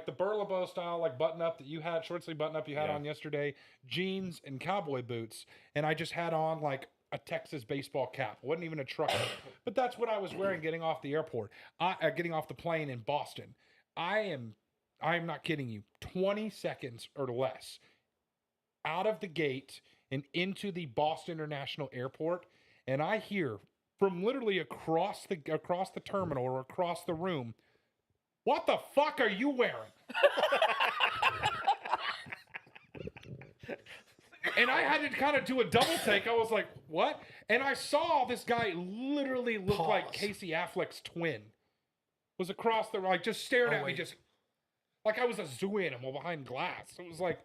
the Burlebo style like button up that you had, short sleeve button up you had Yeah. on yesterday, jeans and cowboy boots, and I just had on like a Texas baseball cap. It wasn't even a trucker, but that's what I was wearing getting off the airport, getting off the plane in Boston. I am not kidding you. 20 seconds or less out of the gate and into the Boston International Airport, and I hear from literally across the terminal or across the room, "What the fuck are you wearing?" And I had to kind of do a double take. I was like, "What?" And I saw this guy literally look like Pause. Casey Affleck's twin. Was across the like just staring Oh, at me, wait. just like I was a zoo animal behind glass. It was like,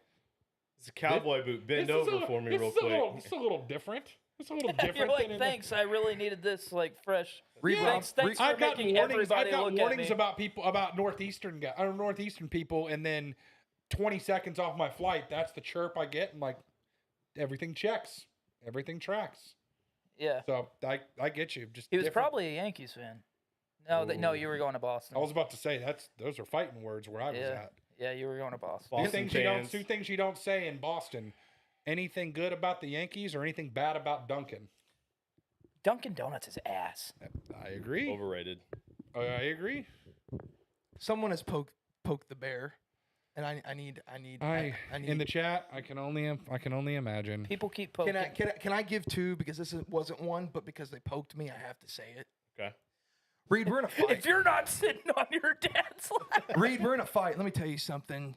It's a cowboy boot. Bend this is over for me real this is quick. It's a little different. It's a little different. You're like, than in thanks. I really needed this, like, fresh. Read Yeah. Thanks, thanks for I've got making warnings. everybody I've got look warnings at me. about people about northeastern people, and then 20 seconds off my flight, that's the chirp I get, and like everything checks, everything tracks. Yeah, So I get you. Just he was different. probably a Yankees fan. No, you were going to Boston. I was about to say those are fighting words where I was yeah, at. yeah, you were going to Boston. Two Boston things you don't. fans. Two things you don't say in Boston. Anything good about the Yankees or anything bad about Dunkin'? Dunkin' Donuts is ass. I agree. Overrated. I agree. Someone has poked the bear, and I need In the chat, I can only imagine. People keep poking. Can I give two because wasn't one, but because they poked me, I have to say it. Okay. Reed, we're in a fight. If you're not sitting on your dad's lap. Reed, we're in a fight. Let me tell you something.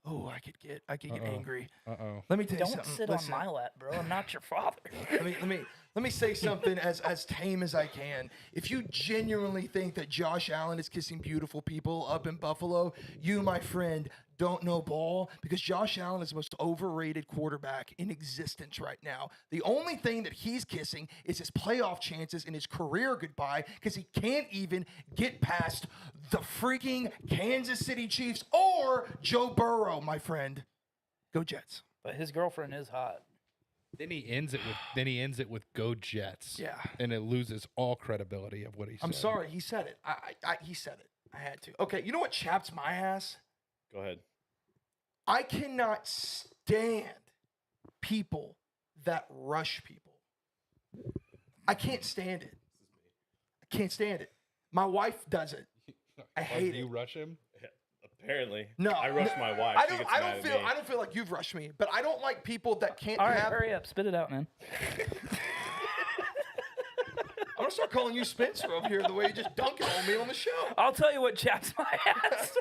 Oh, I could get Uh-oh. angry. Uh-oh. Let me tell you Don't something. sit Listen, on my lap, bro. I'm not your father. let me say something as tame as I can. If you genuinely think that Josh Allen is kissing beautiful people up in Buffalo, you, my friend, don't know ball, because Josh Allen is the most overrated quarterback in existence right now. The only thing that he's kissing is his playoff chances and his career goodbye, because he can't even get past the freaking Kansas City Chiefs or Joe Burrow, my friend. Go Jets. But his girlfriend is hot. Then he ends it with "Go Jets." Yeah. And it loses all credibility of what he said. I'm sorry, he said it. He said it. I had to. Okay, you know what chaps my ass? Go ahead. I cannot stand people that rush people. I can't stand it. I can't stand it. My wife does it. I hate Do you it. rush him? Apparently. No, I rushed no, my wife. I She don't. gets I mad don't at feel. me. I don't feel like you've rushed me, but I don't like people that can't All right, have. hurry up, spit it out, man. I'm gonna start calling you Spencer over here the way you just dunking on me on the show. I'll tell you what chaps my ass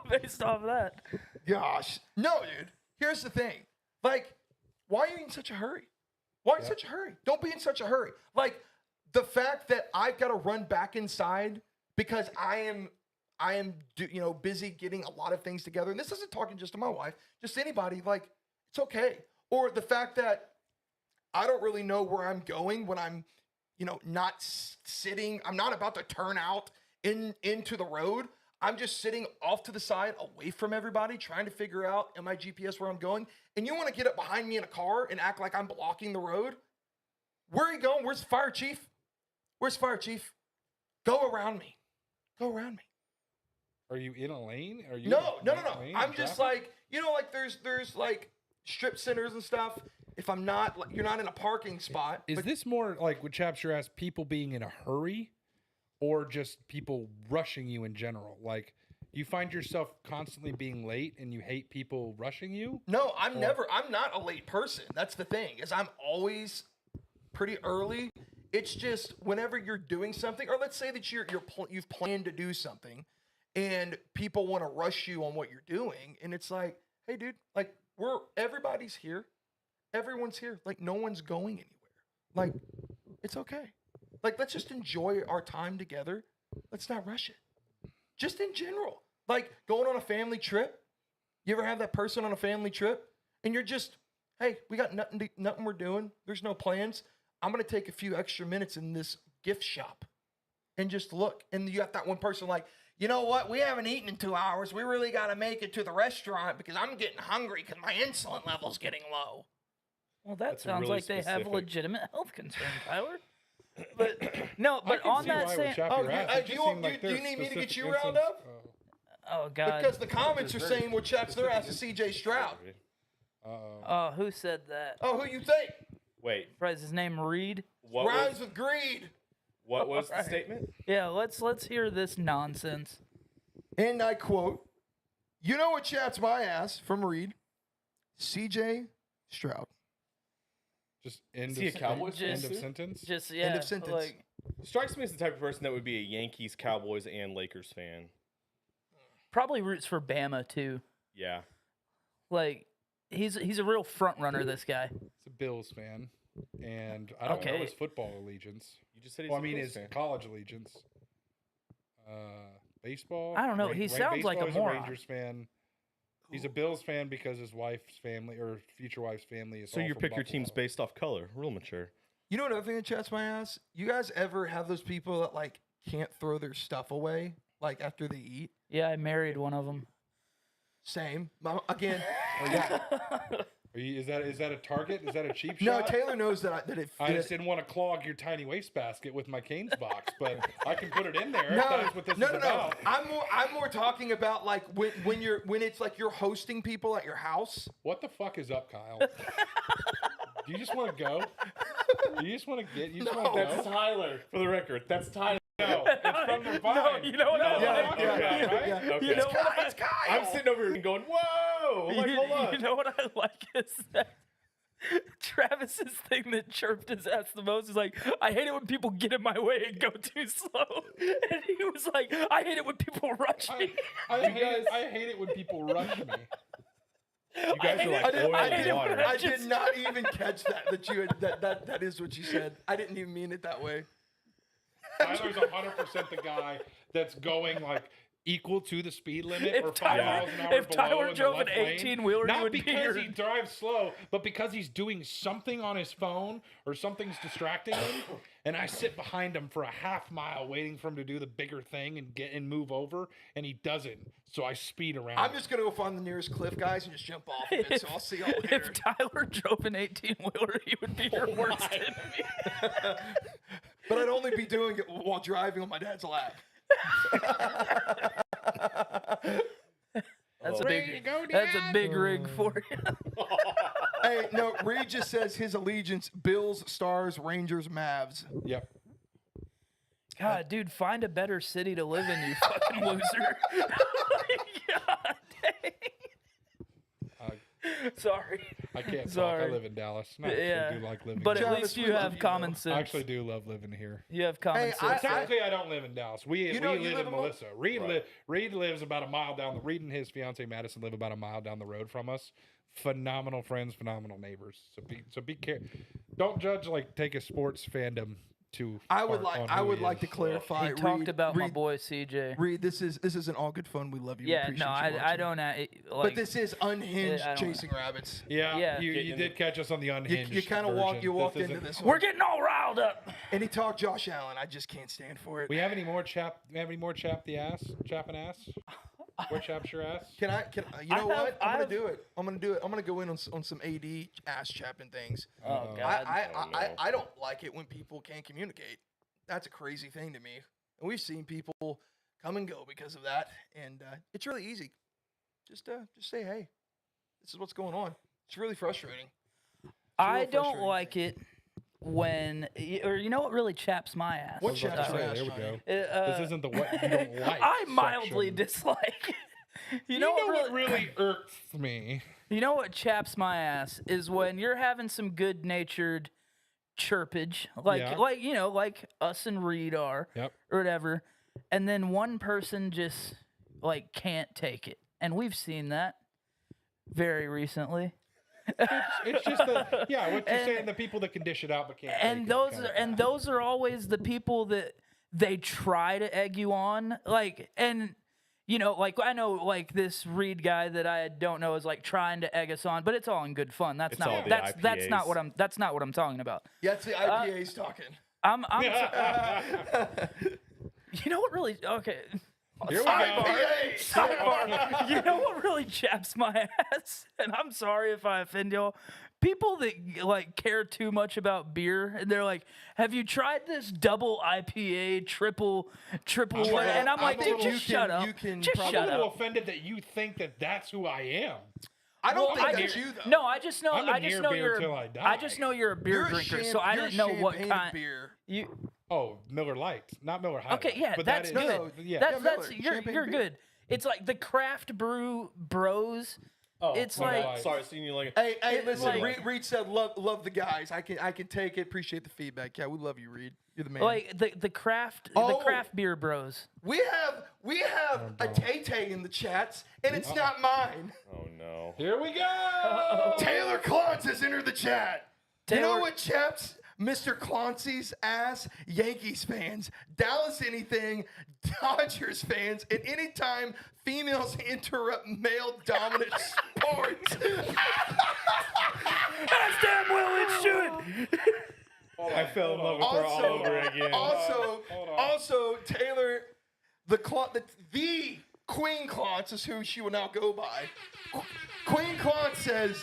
based off of that. Gosh, no, dude. Here's the thing. Like, why are you in such a hurry? Why in such a hurry? Don't be in such a hurry. Like, the fact that I've got to run back inside because I am busy getting a lot of things together. And this isn't talking just to my wife, just anybody. Like, it's okay. Or the fact that I don't really know where I'm going when I'm, not sitting. I'm not about to turn out into the road. I'm just sitting off to the side, away from everybody, trying to figure out in my GPS where I'm going. And you want to get up behind me in a car and act like I'm blocking the road? Where are you going? Where's the fire chief? Where's the fire chief? Go around me. Go around me. Are you in a lane? Are you No. in a lane I'm in just traffic? like, there's like strip centers and stuff. If I'm not, you're not in a parking spot. Is this more like what Chaps you're asked, people being in a hurry, or just people rushing you in general? Like, you find yourself constantly being late and you hate people rushing you? No, I'm not a late person. That's the thing, is I'm always pretty early. It's just whenever you're doing something, or let's say that you've planned to do something and people want to rush you on what you're doing. And it's like, hey dude, like everybody's here. Everyone's here. Like, no one's going anywhere. Like, it's okay. Like, let's just enjoy our time together. Let's not rush it. Just in general. Like, going on a family trip. You ever have that person on a family trip and you're just hey, we got nothing we're doing. There's no plans. I'm gonna take a few extra minutes in this gift shop and just look. And you got that one person like, you know what? We haven't eaten in 2 hours. We really got to make it to the restaurant because I'm getting hungry because my insulin level's getting low. Well, that That's sounds really like they have specific. legitimate health concern, Tyler. But no, I but can on see that why it same, would chop Oh, your you- ass. hey, It do just you want- seemed like do you there's need me to get specific you riled instance- up? oh god, Because the comments are saying what chaps their ass is CJ Stroud. Uh-oh. who said that? Oh, who you think? Wait, Is his name Reed? what Rhymes was, with greed. what was the Alright. statement? Yeah, let's hear this nonsense. And I quote, you know what chaps my ass from Reed? CJ Stroud. Just end Is of, he a Cowboys fan end of too? sentence. Just yeah, of sentence. like Strikes me as the type of person that would be a Yankees, Cowboys, and Lakers fan. probably roots for Bama too. Yeah. Like he's a real front runner. This guy. It's a Bills fan, and I don't know Okay. his football allegiance. You just said he's Well, I a mean Bills his fan. college allegiance. Baseball. I don't know. He sounds like a baseball, he's moron. Rangers fan. He's a Bills fan because his wife's family or future wife's family is. So all you from pick your teams Buffalo. based off color. Real mature. You know another thing that chats my ass? You guys ever have those people that like can't throw their stuff away like after they eat? Yeah, I married one of them. Same. Again. Are you, is that a target? Is that a cheap No, shot? Taylor knows that I just didn't want to clog your tiny wastebasket with my Canes box, but I can put it in there. No, if that's what this no, is no, about. no. I'm more talking about like when it's like you're hosting people at your house. What the fuck is up, Kyle? Do you just want to go? Do you just want to get? You just want to That's go? Tyler, for the record. That's Tyler. No, it's from the vine. you know what I what I'm like? talking Yeah, about, yeah, right? yeah. Okay. You know what I, It's Kyle. I'm sitting over here and going, whoa! I'm like, hold on. you know what I like is that Travis's thing that chirped his ass the most is like, I hate it when people get in my way and go too slow. And he was like, I hate it when people rush me. I hate it when people rush me. You guys are like I didn't, oil I and didn't, water. I did not even catch that you had that is what you said. I didn't even mean it that way. Tyler's 100% the guy that's going like equal to the speed limit If or 5 Tyler- miles an hour if below Tyler in the drove an left lane. 18-wheeler, he Not would be because he your- drives slow, but because he's doing something on his phone or something's distracting him, and I sit behind him for a half mile waiting for him to do the bigger thing and move over, and he doesn't. So I speed around. I'm just gonna go find the nearest cliff, guys, and just jump off of it. So I'll see y'all later. If Tyler drove an 18-wheeler, he would be your worst enemy. But I'd only be doing it while driving on my dad's lap. That's a Ready big, to go, that's a Dad? big rig for you. Hey, no, Reed just says his allegiance: Bills, Stars, Rangers, Mavs. Yep. God, dude, find a better city to live in, you fucking loser. God dang. Sorry. I can't talk. Sorry. I live in Dallas. And I actually Yeah. do like living But here. at Travis, least we you love have you, common though. sense. I actually do love living here. You have common Hey, sense. Technically, I don't live in Dallas. We know, live you live in in Mo- Melissa. Reed, Right. Reed lives about a mile down the. Reed and his fiance Madison live about a mile down the road from us. Phenomenal friends, phenomenal neighbors. So be careful. Don't judge like take a sports fandom to. I would heart on I who would he like is. to clarify. He talked Reed, about my Reed, boy CJ. Reed, this isn't all good fun. We love you. We Yeah, appreciate no, you I watching. don't. Like, But this is unhinged I don't- chasing rabbits. Yeah, Yeah. you Getting did catch us on the You, unhinged. you kind of version. walked This into isn't- this we're one. getting all riled up. And he talked Josh Allen. I just can't stand for it. We have any more chap? We have any more chapping ass? Where chaps your ass? Can I? You know what? I I'm gonna have- do it. I'm gonna do it. I'm gonna go in on some AD ass chapping things. Oh, God. I don't like it when people can't communicate. That's a crazy thing to me. And we've seen people come and go because of that. And it's really easy. Just say, hey, this is what's going on. It's really frustrating. I real don't frustrating like thing. it when, or you know what really chaps my ass? What I was about chaps to your say, ass, there we Johnny? go. This isn't the what you don't like. I mildly section. dislike. You know what really irks me? You know what chaps my ass is when you're having some good-natured chirpage, like Yeah. like us and Reed are, Yep. or whatever, and then one person just like can't take it, and we've seen that very recently. It's just the what you're And- saying. The people that can dish it out but can't. And take those it are, kind of and thing. those are always the people that they try to egg you on, like, and You know, like I know, like this Reed guy that I don't know is like trying to egg us on, but it's all in good fun. That's It's all not the that's not IPAs. what I'm talking about. Yeah, it's the IPAs talking. I'm you know what really okay. Here we go. Sidebar. You know what really chaps my ass? And I'm sorry if I offend y'all. People that like care too much about beer and they're like, "Have you tried this double IPA, triple?" Well, And I'm like, I "Dude, think just you shut can- up. you can Just probably- I'm shut a little up." offended that you think that that's who I am. I don't Well, think I that's do- you though. No, I just know. I'm a I just near know beer you're. till I die. I just know you're a beer You're a drinker, champ- so I you're didn't know what champagne kind. beer. You Oh, Miller Light, not Miller High. okay? Yeah, but that's that is, good. Yeah, That's Miller, you're champagne beer. good. It's like the craft brew bros. Oh, It's my like- bad. Sorry, seeing you like. Hey, It's listen. like- Reed said, "Love the guys. I can take it. Appreciate the feedback. Yeah, we love you, Reed. You're the man." Like the craft Oh. beer bros. we have a Tay in the chats, and it's not mine. Oh no. Here we go. Taylor Clance has entered the chat. You know Taylor- what, chaps? Mr. Clancy's ass, Yankees fans, Dallas anything, Dodgers fans, and anytime females interrupt male dominant sports. As damn well it should. I fell in love with her all over again. Hold on. Also, Taylor, the Queen Clance is who she will now go by. Queen Clance says,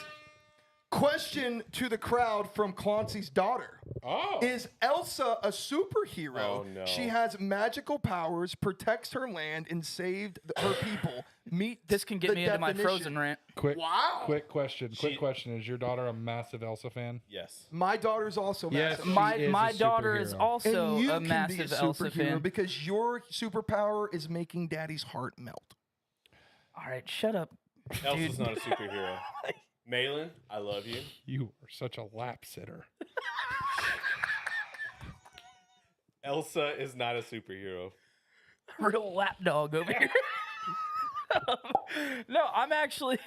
question to the crowd from Clancy's daughter. Oh, Is Elsa a superhero? Oh, no. She has magical powers, protects her land, and saved her people. Meet This can get the me into my definition. Frozen rant. quick, Wow. quick question. Quick She- question: Is your daughter a massive Elsa fan? Yes. My daughter's also Yes. massive. She is My a daughter is superhero. also and you a can be a massive Elsa superhero fan. because your superpower is making Daddy's heart melt. All right, shut up. Elsa's not a superhero. Malin, I love you. You are such a lap sitter. Elsa is not a superhero. Real lapdog over here. No, I'm actually.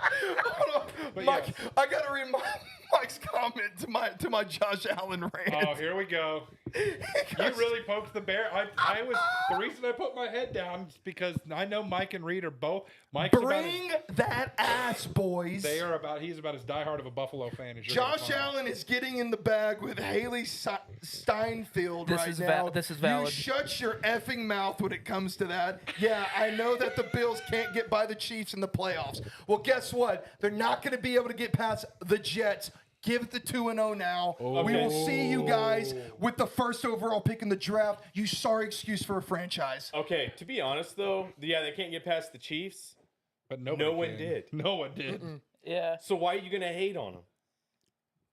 Hold on. But Mike, yes. I gotta read Mike's comment to my Josh Allen rant. Oh, here we go. You really poked the bear. I was the reason I put my head down is because I know Mike and Reed are both. Mike's Bring that ass, boys. he's about as diehard of a Buffalo fan as you're Josh gonna find. Allen is getting in the bag with Haley Steinfeld This right is now. this is You valid. shut your effing mouth when it comes to that. Yeah, I know that the Bills can't get by the Chiefs in the playoffs. Well, guess what? They're not going to be able to get past the Jets. Give it the 2-0 now. We will see you guys with the first overall pick in the draft. You sorry excuse for a franchise. Okay, to be honest though, yeah, they can't get past the Chiefs. But nobody No one can. did. No one did. Yeah. So why are you gonna hate on them?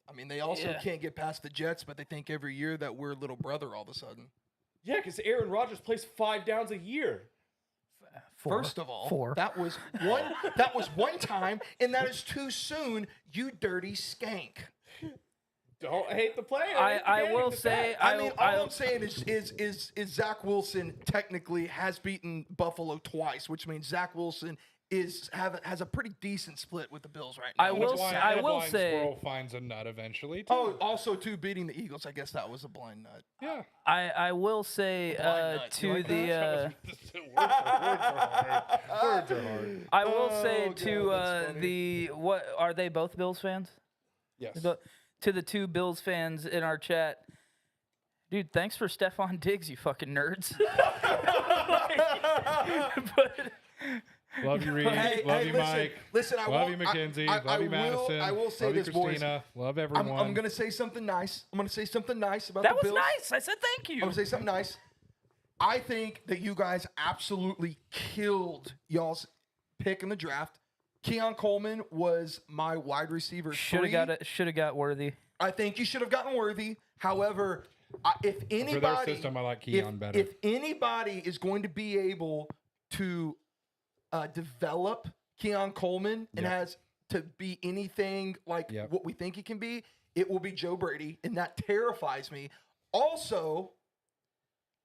I mean, they also Yeah. can't get past the Jets, but they think every year that we're little brother all of a sudden. Yeah, because Aaron Rodgers plays 5 downs a year. First of all, Four. that was one time, and that is too soon, you dirty skank. Don't hate the player. I will say. I mean, all I'm saying is Zach Wilson technically has beaten Buffalo twice, which means Zach Wilson has a pretty decent split with the Bills right now. I will That's why say- a I will blind say- squirrel finds a nut eventually. Too. Oh, also too beating the Eagles. I guess that was a blind nut. yeah. I will say Blind nut. You to like the. words are hard. Words are hard. I will say Oh, to God, that's funny. the what are they both Bills fans? Yes. To the two Bills fans in our chat, dude, thanks for Stephon Diggs, you fucking nerds. But Love you, Reed. Hey, Love hey, you, listen, Mike. listen, I Love won't- you, Mackenzie. I Love you, Madison. I will say Love you, this, boys. Christina. Love I'm everyone. going to say something nice. I'm going to say something nice about that the was Bills. nice. I said thank I'm you. going to say something nice. I think that you guys absolutely killed y'all's pick in the draft. Keon Coleman was my wide receiver. Should have got Worthy. I think you should have gotten Worthy. However, if anybody, For their system, I like Keon better. if anybody is going to be able to develop Keon Coleman and Yep. has to be anything like Yep. what we think he can be, it will be Joe Brady, and that terrifies me. Also,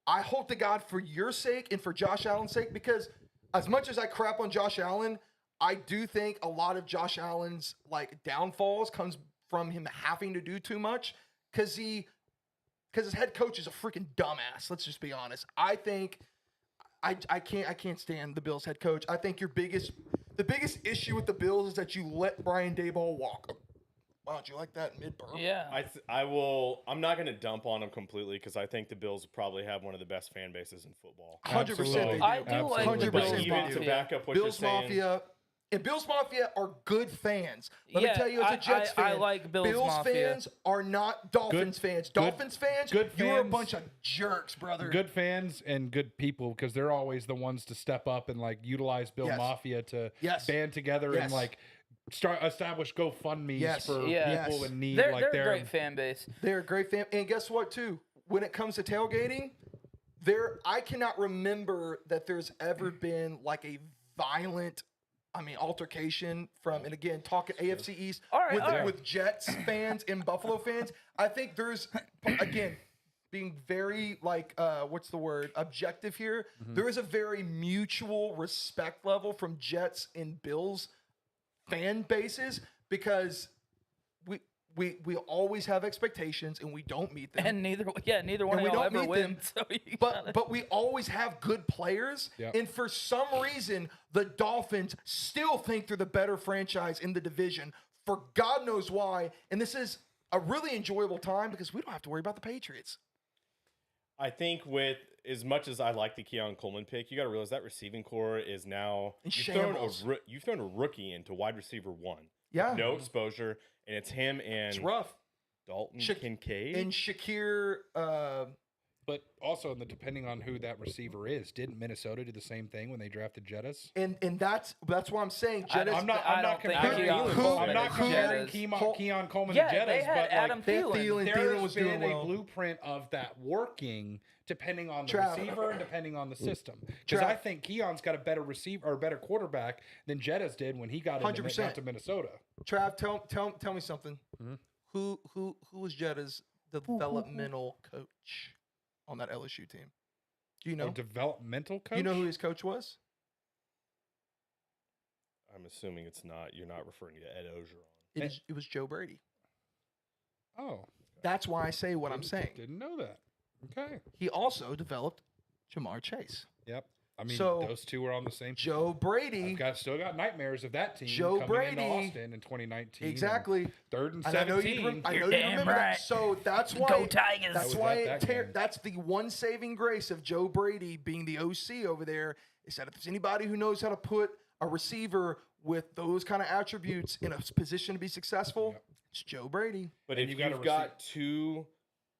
I hope to God for your sake and for Josh Allen's sake, because as much as I crap on Josh Allen, I do think a lot of Josh Allen's like downfalls comes from him having to do too much because his head coach is a freaking dumbass. Let's just be honest. I think I can't stand the Bills head coach. I think the biggest issue with the Bills is that you let Brian Daboll walk. Wow, don't you like that mid-burp? Yeah. I'm not going to dump on them completely because I think the Bills probably have one of the best fan bases in football. 100% they do. I do like the 100% Bills they Even do. to Mafia. back up what Bills you're saying, Mafia. And Bills Mafia are good fans. Let me Yeah, tell you, as a Jets I fan, like Bills Mafia. fans are not Dolphins fans. Dolphins fans, good you're a fans. bunch of jerks, brother. Good fans and good people because they're always the ones to step up and like utilize Bill Yes. Mafia to Yes. band together Yes. and like establish GoFundMe's Yes. for Yeah. people in need. They're, like they're a great fan base. They're a great fan. And guess what, too? When it comes to tailgating, I cannot remember that there's ever been like a violent, altercation from, and again, talking AFC East All right. with Jets fans and Buffalo fans. I think there's, again, being very what's the word? Objective here. There is a very mutual respect level from Jets and Bills fan bases because we always have expectations and we don't meet them. And neither one And of we y'all don't ever meet win. them, So you gotta- but we always have good players. Yep. And for some reason, the Dolphins still think they're the better franchise in the division for God knows why. And this is a really enjoyable time because we don't have to worry about the Patriots. I think with as much as I like the Keon Coleman pick, you got to realize that receiving core is now In you've thrown shambles. a rookie into wide receiver 1. Yeah. No exposure, and it's him and It's rough. Dalton Shak- Kincaid. And Shakir, But also, depending on who that receiver is, didn't Minnesota do the same thing when they drafted Jettis? and that's why I'm saying I Jettis. I'm not. I I'm not don't think comparing. Keon Coleman I'm not is comparing Jettis. Keon Coleman Yeah, to Jettis, they had but Adam like They had Thielen. Thielen. there Thielen has was been doing a well. blueprint of that working depending on the Trav. receiver and depending on the system. Because Trav. I think Keon's got a better receiver or a better quarterback than Jettis did when he got into 100%. to Minnesota. Trav, tell me something. Mhm. Who was Jetta's developmental coach on that LSU team? Do you know? A developmental coach. You know who his coach was? I'm assuming you're not referring to Ed Ogeron. It was Joe Brady. Oh, That's why I say what I'm saying. didn't know that. Okay. He also developed Jamar Chase. Yep. I mean, So, those two were on the same. Joe Brady. Still got nightmares of that team Joe coming Brady- into Austin in 2019. and Exactly. Third and And I know 17. I You're know you damn remember right. that. So that's why. Go Tigers. That's was why at that game. that's the one saving grace of Joe Brady being the OC over there is that if there's anybody who knows how to put a receiver with those kind of attributes in a position to be successful, it's Joe Brady. But And if you gotta you've got two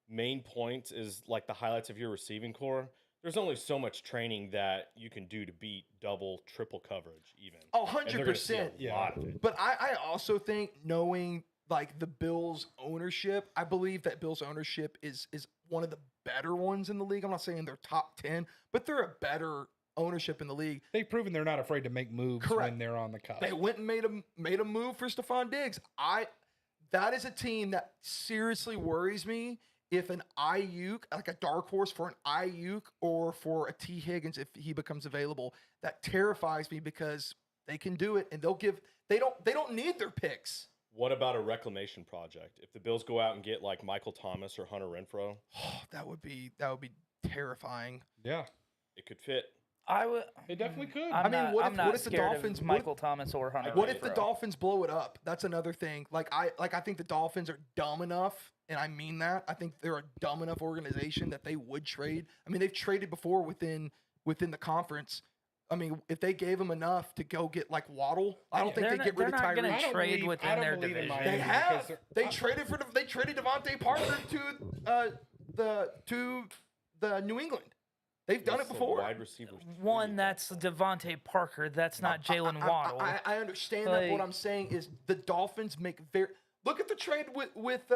main points is like the highlights of your receiving core, there's only so much training that you can do to beat double, triple coverage even. Oh, And they're gonna see a 100%. Yeah. lot of it. But I also think knowing like the Bills ownership, I believe that Bills ownership is one of the better ones in the league. I'm not saying they're top 10, but they're a better ownership in the league. They've proven they're not afraid to make moves Correct. when they're on the cusp. They went and made a move for Stephon Diggs. That is a team that seriously worries me if an Ayuk, like a dark horse for an Ayuk or for a T. Higgins if he becomes available. That terrifies me because they can do it and they don't need their picks. What about a reclamation project? If the Bills go out and get like Michael Thomas or Hunter Renfro, Oh, that would be terrifying. Yeah, it could fit. I would. it definitely could. I'm mean, not, what I'm if- not what if the scared Dolphins- of what if- Michael Thomas or Hunter? What if the Renfrow. Dolphins blow it up? That's another thing. I think the Dolphins are dumb enough, and I mean that. I think they're a dumb enough organization that they would trade. I mean, they've traded before within the conference. I mean, if they gave them enough to go get like Waddle, I don't think They're they get rid of not gonna Tyreek. I don't trade believe- within I don't their believe in division. Miami They because have. they're- They traded Devontae Parker to the New England. They've done it It's a before. Wide receiver. One, that's Devontae Parker. That's not Jalen Waddle. I understand that. But what Like- I'm saying is the Dolphins make very. Look at the trade with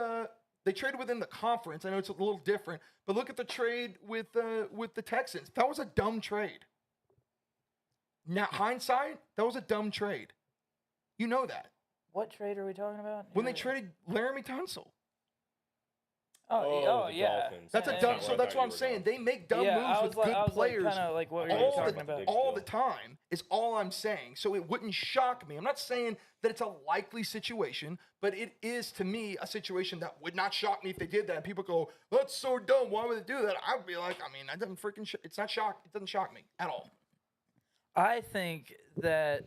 they traded within the conference. I know it's a little different, but look at the trade with the Texans. That was a dumb trade. Now hindsight, that was a dumb trade. You know that What trade are we talking about? when they traded Laramie Tunsil. the yeah. Dolphins. That's a And- dumb. and- So that's what I'm saying. They make dumb moves with good players kind of like what you're all talking the, about. all the time. Is all I'm saying. So it wouldn't shock me. I'm not saying that it's a likely situation, but it is to me a situation that would not shock me if they did that. And people go, "That's so dumb. Why would they do that?" I'd be like, I mean, that doesn't freaking. It's not shock. It doesn't shock me at all. I think that,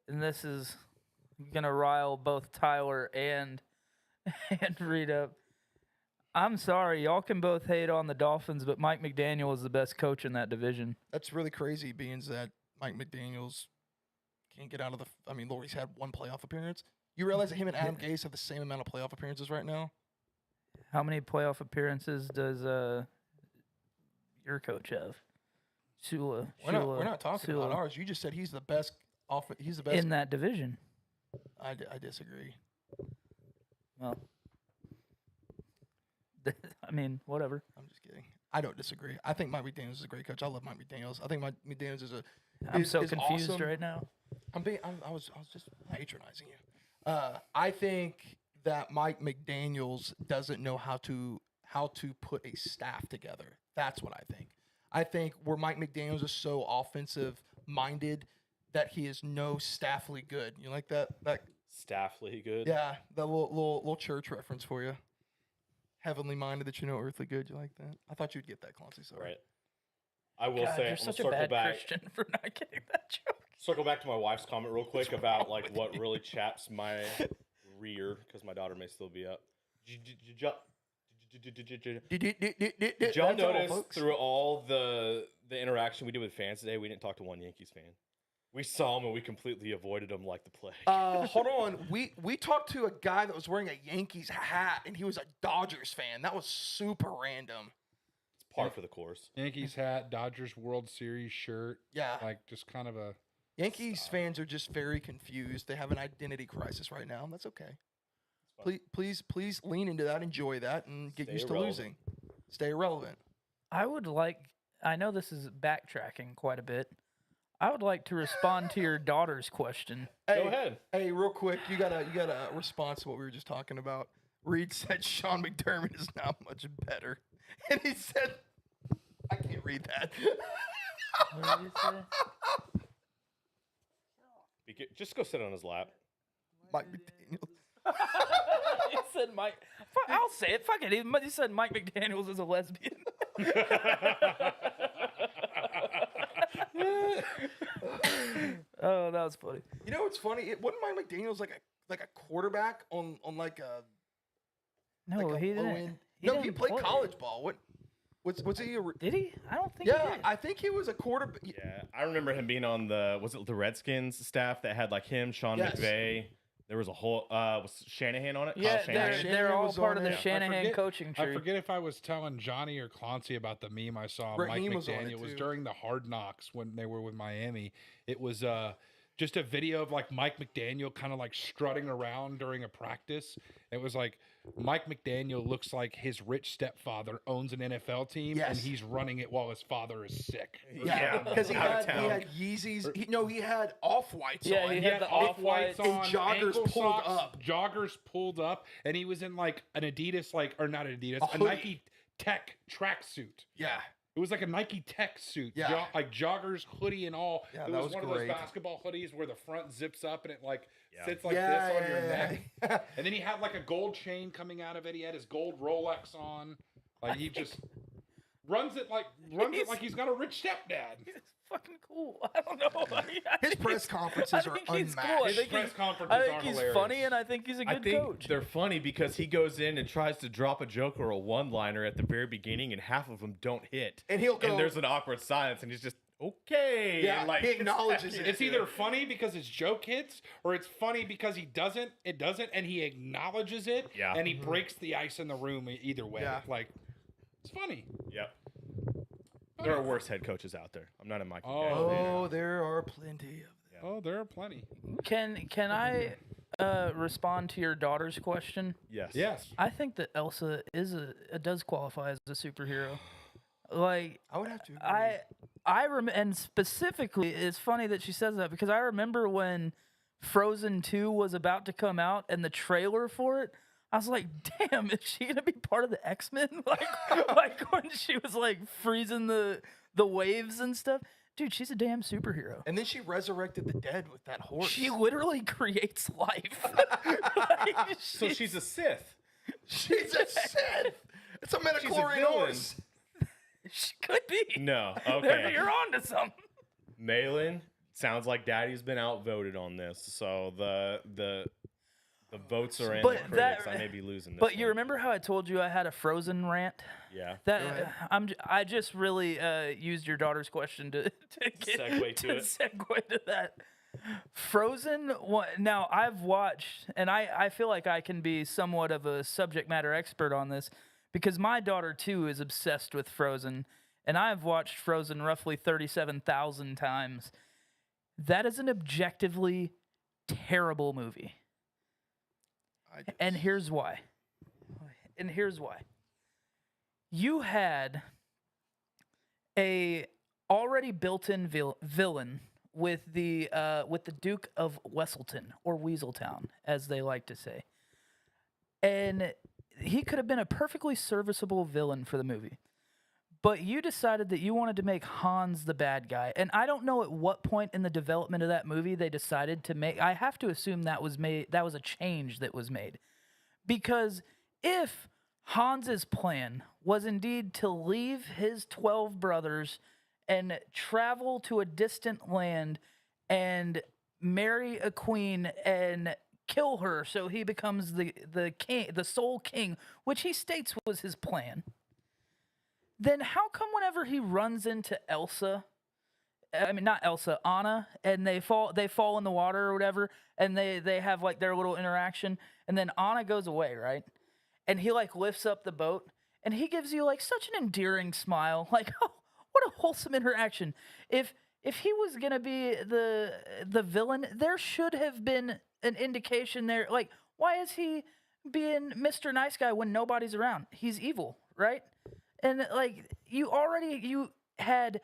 and this is gonna rile both Tyler and Reed up. I'm sorry, y'all can both hate on the Dolphins, but Mike McDaniel is the best coach in that division. That's really crazy, being that Mike McDaniel's can't get out of the. I mean, Lori's had one playoff appearance. You realize that him and Adam Gase have the same amount of playoff appearances right now? How many playoff appearances does your coach have? Shula. We're not talking about ours. You just said he's the best. He's the best. In that division. I disagree. Well, I mean, whatever. I'm just kidding. I don't disagree. I think Mike McDaniels is a great coach. I love Mike McDaniels. I think Mike McDaniels is a. I'm is- so is confused awesome. right now. I was just patronizing you. I think that Mike McDaniels doesn't know how to put a staff together. That's what I think. I think where Mike McDaniels is so offensive minded that he is no staffly good. You like that? That Staffley good. yeah, that little church reference for you. Heavenly minded that you know earthly good. You like that? I thought you'd get that, Clancy. Sorry. Right. I will God, say, you're I'm gonna such a circle bad back. Christian for not getting that joke. Circle back to my wife's comment real quick about like what really chaps my rear because my daughter may still be up. Did y'all That's all, notice folks. through all the interaction we did with fans today, we didn't talk to one Yankees fan. We saw them and we completely avoided them like the plague. Hold on. We talked to a guy that was wearing a Yankees hat, and he was a Dodgers fan. That was super random. It's par for the course. Yankees hat, Dodgers World Series shirt, Yeah. like just kind of a. Yankees fans are just very confused. They have an identity crisis right now. And that's okay. Please lean into that, enjoy that, and get Stay used to irrelevant. losing. Stay relevant. I would like, I know this is backtracking quite a bit. I would like to respond to your daughter's question. Hey, Go ahead. Hey, real quick, you got a response to what we were just talking about. Reed said Sean McDermott is not much better, and he said, "I can't read that." What did you say? Just go sit on his lap. Mike McDaniel. He said Mike. I'll say it. Fuck it. He said Mike McDaniels is a lesbian. Oh, that was funny. You know what's funny? It wasn't Mike McDaniel's like a quarterback on like a No, like a he low didn't. end. He No, didn't he played play. college ball. What's he? Did he? I don't think Yeah, he did. I think he was a quarterback. Yeah, I remember him being on was it the Redskins staff that had like him, Sean Yes. McVay. There was a whole was Shanahan on it. Kyle Yeah, Shanahan. they're Shanahan all was part on of the it. I Shanahan forget- coaching tree. I forget if I was telling Johnny or Clancy about the meme I saw. Raheem Mike was on it, McDaniel was too. during the Hard Knocks when they were with Miami. It was just a video of like Mike McDaniel kind of like strutting around during a practice. It was like Mike McDaniel looks like his rich stepfather owns an NFL team and Yes. he's running it while his father is sick. Yeah, because he out of had town. Yeezys. He had off whites. Yeah, on. he had the off-whites and joggers ankle pulled socks, up. joggers pulled up, and he was in like an Adidas, or not Adidas, A a hoodie. Nike Tech tracksuit. Yeah, It was like a Nike Tech suit, Yeah. like joggers, hoodie, and all. Yeah, it that was, was one of great. those basketball hoodies where the front zips up and it like Yeah. sits like yeah, this on your neck. yeah. And then he had like a gold chain coming out of it. He had his gold Rolex on. Like he just runs it like he's got a rich stepdad. He's fucking cool. I don't know. His press conferences I are think he's cool. I unmatched. think Press he's, conferences I think are he's hilarious. funny, and I think he's a I good think coach. they're funny because he goes in and tries to drop a joke or a one-liner at the very beginning, and half of them don't hit. And he'll go- And there's an awkward silence, and he's just okay. Yeah, and, like he acknowledges it. It's either funny because his joke hits, or it's funny because it doesn't, and he acknowledges it, Yeah. and he breaks the ice in the room either way. Yeah. Like, it's funny. Yep. There are worse head coaches out there. I'm not a Mike. Oh, McDaniel. Oh, there are plenty of them. Oh, there are plenty. Can I respond to your daughter's question? Yes. Yes. I think that Elsa does qualify as a superhero. Like I would have to agree. and specifically, it's funny that she says that because I remember when Frozen 2 was about to come out and the trailer for it, I was like, damn, is she gonna be part of the X-Men? Like when she was like freezing the waves and stuff. Dude, she's a damn superhero. And then she resurrected the dead with that horse. She literally creates life. So she's a Sith. She's a Sith. It's a midichlorian villain. horse. She could be. No, There, okay. you're on to something. Malin, sounds like Daddy's been outvoted on this. So the votes are in But the critics. that- I may be losing this But you one. remember how I told you I had a Frozen rant? Yeah. That I just really used your daughter's question to get Segue to it. segue to that. Frozen. Now I've watched, and I feel like I can be somewhat of a subject matter expert on this because my daughter too is obsessed with Frozen, and I've watched Frozen roughly 37,000 times. That is an objectively terrible movie. And here's why. You had a already built-in villain with the Duke of Wesselton or Weaseltown, as they like to say, and he could have been a perfectly serviceable villain for the movie. But you decided that you wanted to make Hans the bad guy. And I don't know at what point in the development of that movie they decided to make. I have to assume that was a change that was made. Because if Hans's plan was indeed to leave his 12 brothers and travel to a distant land and marry a queen and kill her so he becomes the king, the sole king, which he states was his plan, then how come whenever he runs into Elsa, I mean not Elsa, Anna, and they fall in the water or whatever, and they have like their little interaction, and then Anna goes away, right? And he like lifts up the boat, and he gives you like such an endearing smile, like, oh, what a wholesome interaction. If he was gonna be the villain, there should have been an indication there. Like, why is he being Mr. Nice Guy when nobody's around? He's evil, right? And like you had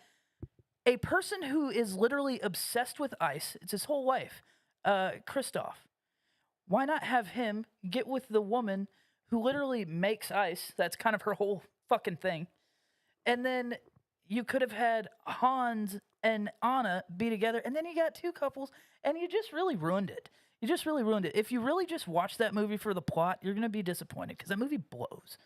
a person who is literally obsessed with ice. It's his whole life, Kristoff. Why not have him get with the woman who literally makes ice? That's kind of her whole fucking thing. And then you could have had Hans and Anna be together, and then you got two couples, and you just really ruined it. If you really just watch that movie for the plot, you're going to be disappointed because that movie blows.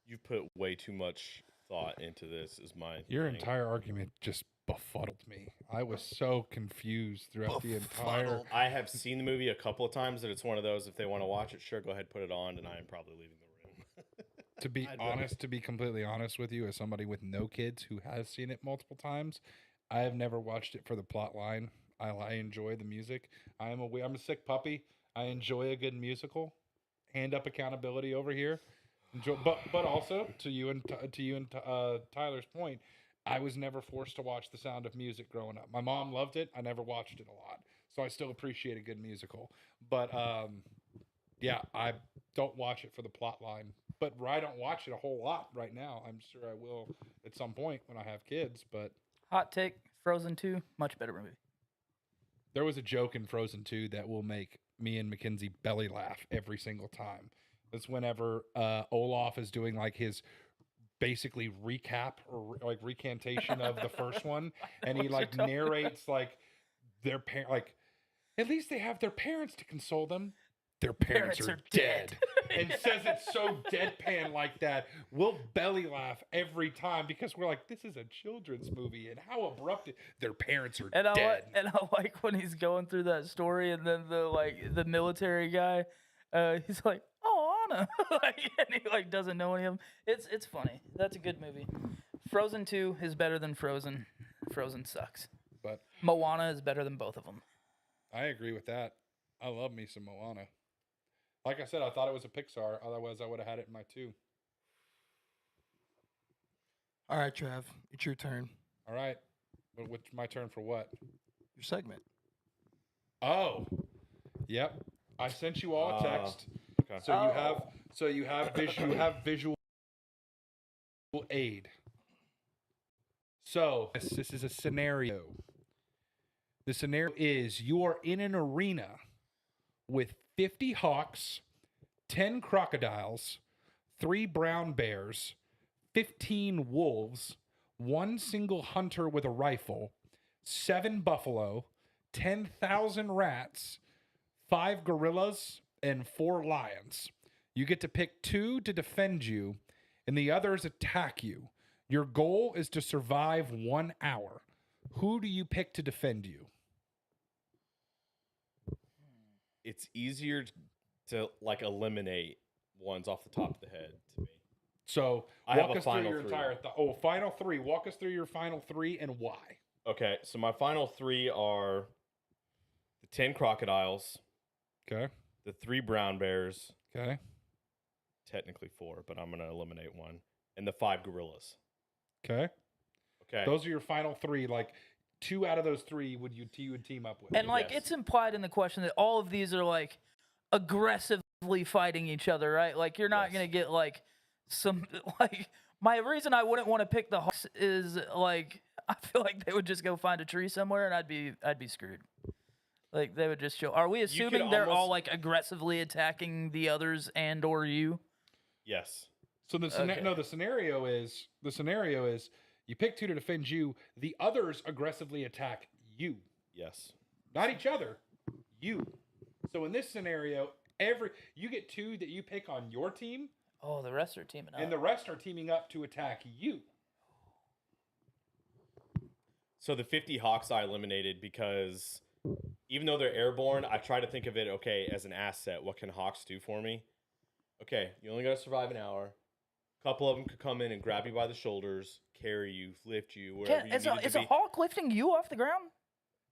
You've put way too much thought into this. Is my Your thing. entire argument just befuddled me. I was so confused throughout the entire. Befuddled. I have seen the movie a couple of times, and it's one of those. If they want to watch it, sure, go ahead, put it on, and I am probably leaving the room. To be I'd rather- honest, to be completely honest with you, as somebody with no kids who has seen it multiple times, I have never watched it for the plot line. I enjoy the music. I'm a sick puppy. I enjoy a good musical. Hand up accountability over here. But also to you and Tyler's point, I was never forced to watch The Sound of Music growing up. My mom loved it. I never watched it a lot, so I still appreciate a good musical. But yeah, I don't watch it for the plot line. But I don't watch it a whole lot right now. I'm sure I will at some point when I have kids. But Hot take, Frozen 2, much better movie. there was a joke in Frozen 2 that will make me and Mackenzie belly laugh every single time. That's whenever Olaf is doing like his basically recap or like recantation of the first one, and he like narrates like their parent, like at least they have their parents to console them. Their parents are dead. And says it so deadpan like that. We'll belly laugh every time because we're like, this is a children's movie, and how abrupt their parents are And dead. I like when he's going through that story, and then the military guy, he's like, "Oh, Anna," and he like doesn't know any of them. It's funny. That's a good movie. Frozen 2 is better than Frozen. Frozen sucks. But Moana is better than both of them. I agree with that. I love me some Moana. Like I said, I thought it was a Pixar. Otherwise, I would have had it in my 2. All right, Trav, it's your turn. All right. But which my turn for what? Your segment. Oh. Yep. I sent you all a text. Okay. So you have visual aid. So this is a scenario. The scenario is you are in an arena with 50 hawks, 10 crocodiles, 3 brown bears, 15 wolves, 1 single hunter with a rifle, 7 buffalo, 10,000 rats, 5 gorillas, and 4 lions. You get to pick 2 to defend you, and the others attack you. Your goal is to survive 1 hour. Who do you pick to defend you? It's easier to like eliminate ones off the top of the head to me. So I have walk a us through final your three. entire final 3. Walk us through your final 3 and why. Okay, so my final 3 are the 10 crocodiles, Okay. the 3 brown bears, Okay. technically 4, but I'm going to eliminate 1, and the 5 gorillas. Okay. Okay. Those are your final 3. Like 2 out of those 3 would you team up with. And like Yes. it's implied in the question that all of these are like aggressively fighting each other, right? Like you're not Yes. gonna get like some like my reason I wouldn't want to pick the Hawks is like I feel like they would just go find a tree somewhere and I'd be screwed. Like they would just chill. Are we could assuming they're all almost- like aggressively attacking the others and or you? Yes. So the Okay. scenario is you pick 2 to defend you. The others aggressively attack you, Yes. not each other. You. So in this scenario, you get 2 that you pick on your team, Oh, the rest are teaming up. and the rest are teaming up to attack you. So the 50 hawks I eliminated because even though they're airborne, I try to think of it, okay, as an asset. What can hawks do for me? Okay, you only got to survive an hour. A couple of them could come in and grab you by the shoulders, carry you, lift you, wherever you Is need it is to a be. hawk lifting you off the ground?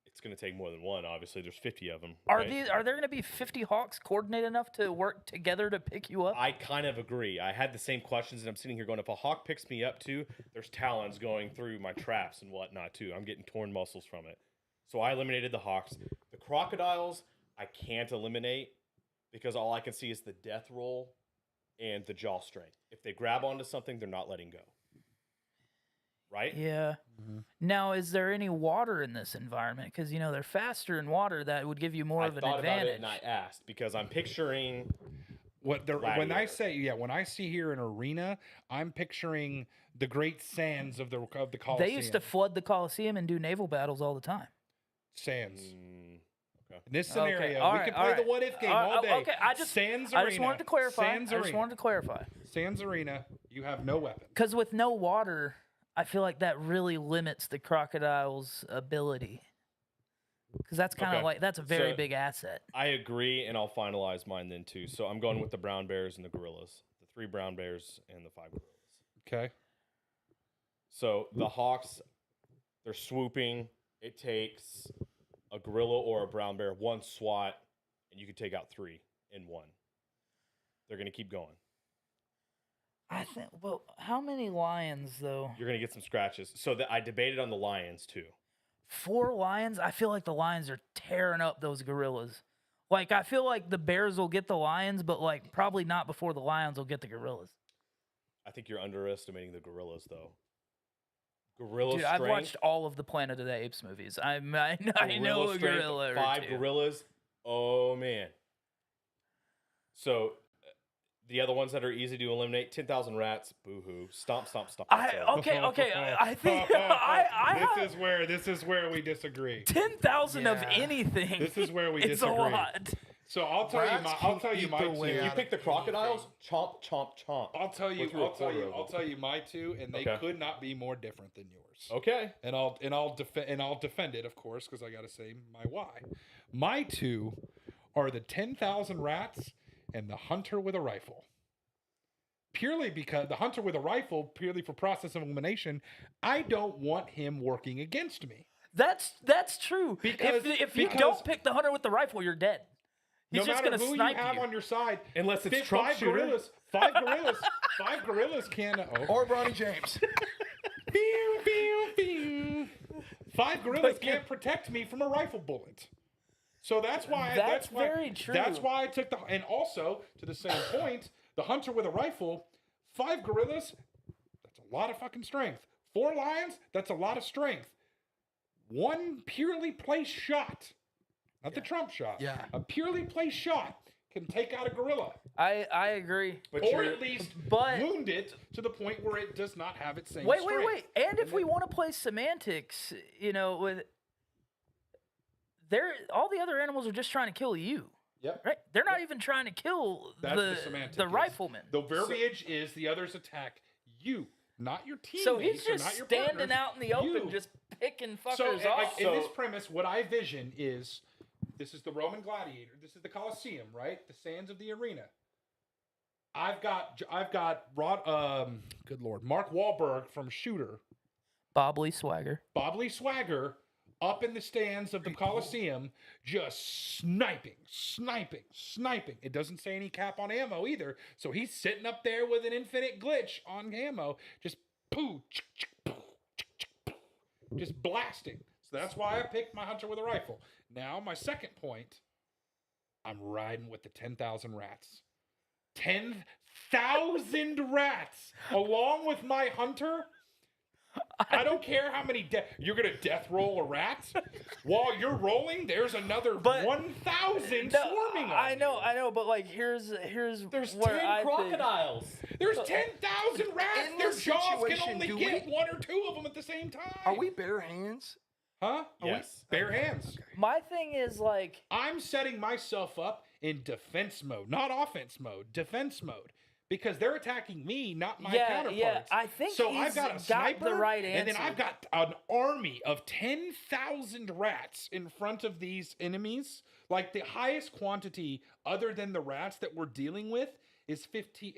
It's going to take more than one, obviously. There's 50 of them. Are right? there going to be 50 hawks coordinated enough to work together to pick you up? I kind of agree. I had the same questions, and I'm sitting here going, if a hawk picks me up too, there's talons going through my traps and whatnot too. I'm getting torn muscles from it. So I eliminated the hawks. The crocodiles, I can't eliminate because all I can see is the death roll and the jaw strength. If they grab onto something, they're not letting go. Right? Yeah. Now, is there any water in this environment? Because they're faster in water. That would give you more I of an thought about it advantage. and I asked because I'm picturing When I Gladiator. say when I see here an arena, I'm picturing the great sands of the Coliseum. They used to flood the Coliseum and do naval battles all the time. sands. okay. In this Okay, snenario, all we right, can all play the right. what if game All right, all day. okay, I just Arena. wanted to clarify. Sands I just Arena. wanted to clarify. Sands Arena. You have no weapon. Because with no water, I feel like that really limits the crocodile's ability. Because that's kind of Okay. like that's a very So- big asset. I agree, and I'll finalize mine then too. So I'm going with the brown bears and the gorillas. The 3 brown bears and the 5 gorillas. Okay. So the hawks, they're swooping. It takes a gorilla or a brown bear, 1 swat, and you can take out 3 in 1. They're going to keep going. I think. Well, how many lions though? You're going to get some scratches. So I debated on the lions too. 4 lions? I feel like the lions are tearing up those gorillas. Like I feel like the bears will get the lions, but like probably not before the lions will get the gorillas. I think you're underestimating the gorillas though. Gorilla Dude, strength. I've watched all of the Planet of the Apes movies. I know gorilla a strength, gorilla or 5 two. gorillas. Oh man. So the other ones that are easy to eliminate, 10,000 rats. Boo-hoo. Stomp, stomp, stomp. That's all. Okay. I think I have This is where we disagree. 10,000 of Yeah. anything. This is where we it's disagree. a lot. So I'll tell Rats you can eat my their way 2. You out pick the crocodiles, chomp, chomp, chomp. I'll tell you Went through a quarter of I'll them. tell you my 2, and they Okay. could not be more different than yours. Okay. And I'll defend it, of course, because I got to say my why. My 2 are the 10,000 rats and the hunter with a rifle. Purely because the hunter with a rifle, purely for process of elimination, I don't want him working against me. That's true. Because- if you because- don't pick the hunter with the rifle, you're dead. He's No just matter gonna who snipe you have on your side, Unless it's Trump five shooter. gorillas, 5 gorillas can. Oh. Or Bronny James. Pew, pew, pew. 5 gorillas can't protect me from a rifle bullet. So that's why. That's why, very true. That's why I took the. And also to the same point, the hunter with a rifle, 5 gorillas. That's a lot of fucking strength. 4 lions. That's a lot of strength. 1 purely placed shot, not the Trump shot. Yeah. A purely placed shot can take out a gorilla. I agree. But Or you're, at least but- wound it to the point where it does not have its same Wait. strength. And if we want to play semantics, with all the other animals are just trying to kill you, Yep. right? They're not even trying to kill That's the semantic. the rifleman. The verbiage is the others attack you, not your teammates. So he's or just not your standing partners, out in the open, you. just picking fuckers So, off. like, in this premise, what I vision is this is the Roman gladiator. This is the Colosseum, right? The sands of the arena. I've got good lord, Mark Wahlberg from Shooter, Bob Lee Swagger. Bob Lee Swagger, up in the stands of the Coliseum, just sniping. It doesn't say any cap on ammo either. So he's sitting up there with an infinite glitch on ammo, just just blasting. So that's why I picked my hunter with a rifle. Now, my second point, I'm riding with the 10,000 rats. 10,000 rats along with my hunter. I don't care how many you're gonna death roll a rat while you're rolling. There's another 1,000 swarming. I know, but like here's there's where 10 I think- crocodiles. There's 10,000 rats. In Their this jaws can situation, only do get we- one or two of them at the same time. Are we bare hands? Huh? Yes. Bare hands. My thing is like I'm setting myself up in defense mode, not offense mode. Defense mode. Because they're attacking me, not my counterparts. Yeah, I think so. he's I've got a got sniper, the right and then answer. I've got an army of 10,000 rats in front of these enemies. Like the highest quantity, other than the rats that we're dealing with, is 50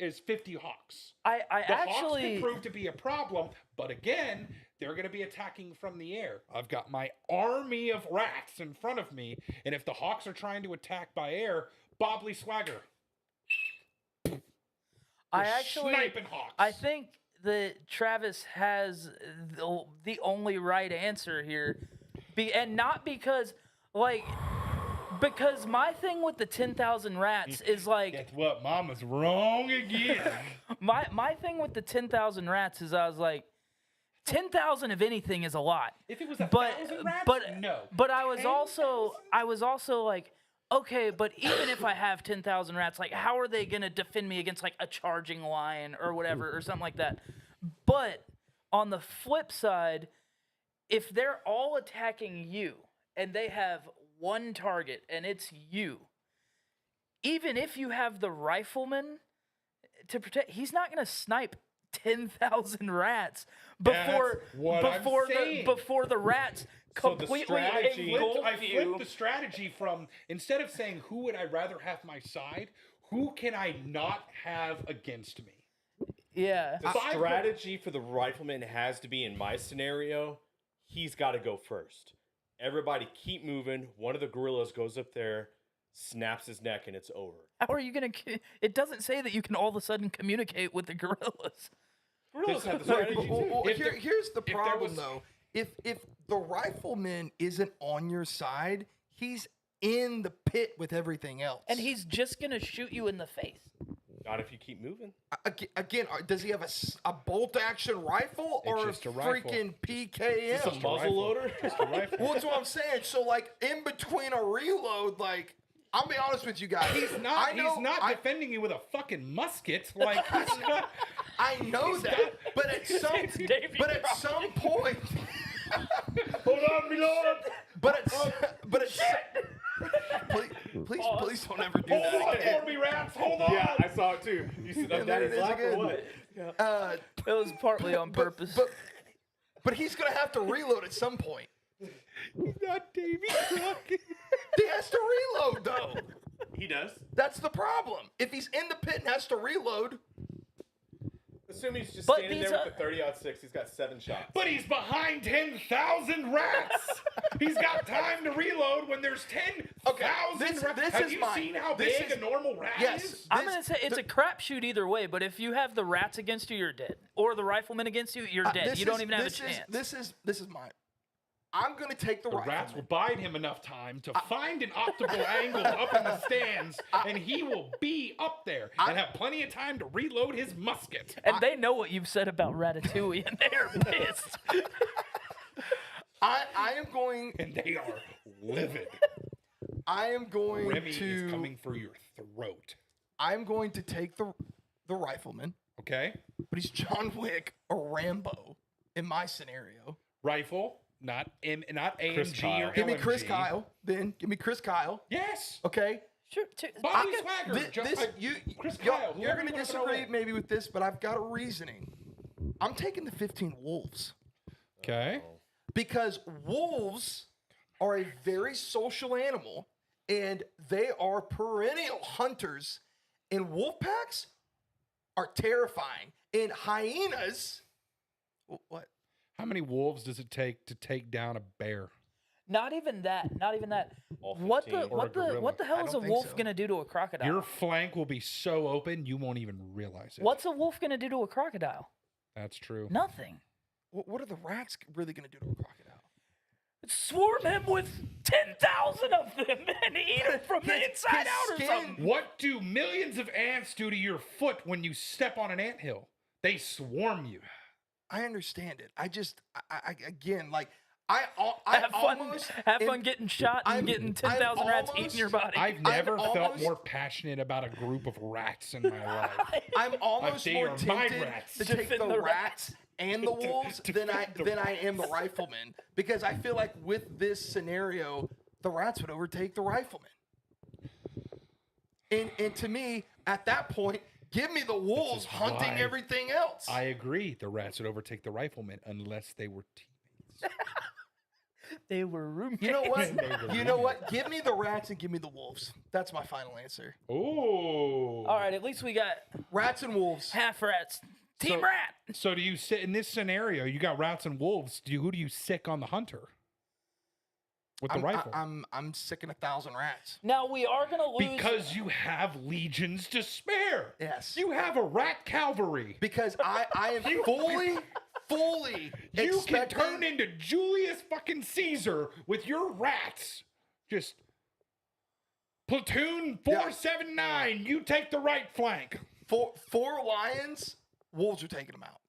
hawks. I The hawks actually can prove to be a problem, but again, they're going to be attacking from the air. I've got my army of rats in front of me, and if the hawks are trying to attack by air, Bob Lee Swagger. Sniping hawks. I think that Travis has the only right answer here, and not because because my thing with the 10,000 rats is like Guess what? Mama's wrong again. my thing with the 10,000 rats is I was like 10,000 of anything is a lot. If it was But 1,000 rats, but no. But I was also like, okay, but even if I have 10,000 rats, like how are they gonna defend me against like a charging lion or whatever or something like that? But on the flip side, if they're all attacking you and they have one target and it's you, even if you have the rifleman to protect, he's not gonna snipe 10,000 rats before what I'm saying. before the rats So the completely strategy- engulf I you. flipped the strategy from instead of saying who would I rather have my side, who can I not have against me? Yeah. The strategy for the rifleman has to be, in my scenario, he's got to go first. Everybody keep moving. One of the gorillas goes up there, snaps his neck, and it's over. How are you gonna? It doesn't say that you can all of a sudden communicate with the gorillas. Gorillas have the strategy too. Well, If there- here's the there problem, was- though. If the rifleman isn't on your side, he's in the pit with everything else. And he's just gonna shoot you in the face. Not if you keep moving. Again, does he have a bolt action rifle or a just a rifle. freaking PKM? It's a muzzle loader. Just a rifle. Well, that's what I'm saying. So, like, in between a reload, like, I'll be honest with you guys. He's not. He's not defending you with a fucking musket. Like he's not. I know that, but at some point, Hold on, my lord. please don't ever do Hold that on again. for me, rats. Hold on. Yeah, I saw it too. You see that And there it daddy's is laugh or again. what? It was partly on purpose. But he's gonna have to reload at some point. He's not Davy Crockett. He has to reload though. He does. That's the problem. If he's in the pit and has to reload, Assuming he's just But standing these there are- with the 30-06, he's got 7 shots. But he's behind 10,000 rats. He's got time to reload when there's 10,000 this rats. Have is you my- seen how this big is- a normal rat yes. is? I'm gonna say it's a crapshoot either way. But if you have the rats against you, you're dead. Or the rifleman against you, you're dead. this You don't is- even have a this chance. is This is mine. I'm gonna take the The rifleman. rats will bide him enough time to find an optimal angle up in the stands, and he will be up there and have plenty of time to reload his musket. And they know what you've said about Ratatouille, and they're pissed. I am going. And they are livid. I am going Remy to. is coming for your throat. I'm going to take the rifleman, Okay. but he's John Wick or Rambo in my scenario. Rifle, not AMG Chris Kyle. or Give me Chris LMG. Kyle. Then give me Chris Kyle. Yes. Okay. Sure. Bobby I- Swagger. thi- just this, like you, Chris y'all- Kyle. you're whoever going to you wanna throw disagree in. maybe with this, but I've got a reasoning. I'm taking the 15 Wolves Okay. because wolves are a very social animal and they are perennial hunters, and wolf packs are terrifying. And hyenas, what? How many wolves does it take to take down a bear? Not even that. Not even that. All What 15. the Or a what the gorilla. what the hell I is a don't think wolf so. gonna do to a crocodile? Your flank will be so open you won't even realize it. What's a wolf gonna do to a crocodile? That's true. Nothing. What are the rats really going to do to a crocodile? Swarm him with 10,000 of them and eat him from the His- inside his out or skin- something. What do millions of ants do to your foot when you step on an anthill? They swarm you. I understand it. I just, I again, like, I Have fun, almost have am- fun getting shot and I'm- getting I'm 10,000 rats almost- eating your body. I've never felt almost- more passionate about a group of rats in my life. I'm almost they more are my tempted rats. to take Defend the the rats and the wolves than I Defend the am the rifleman, because I feel like with this scenario, the rats would overtake the rifleman. And to me, at that point, give me the wolves is hunting why everything else. I agree. The rats would overtake the riflemen unless they were teammates. They were roommates. You know what? They were You know what? Give me the rats and give me the wolves. That's my final answer. Ooh. All right, at least we got Rats and wolves. half rats. Team So- rat. So do you sit in this scenario? You got rats and wolves. Who do you sick on the hunter with the rifle? I'm sick of 1,000 rats. Now we are gonna lose. Because you have legions to spare. Yes. You have a rat cavalry. Because I am fully You can expecting- turn into Julius fucking Caesar with your rats. Just platoon 479. You take the right flank. four lions. Wolves are taking them out.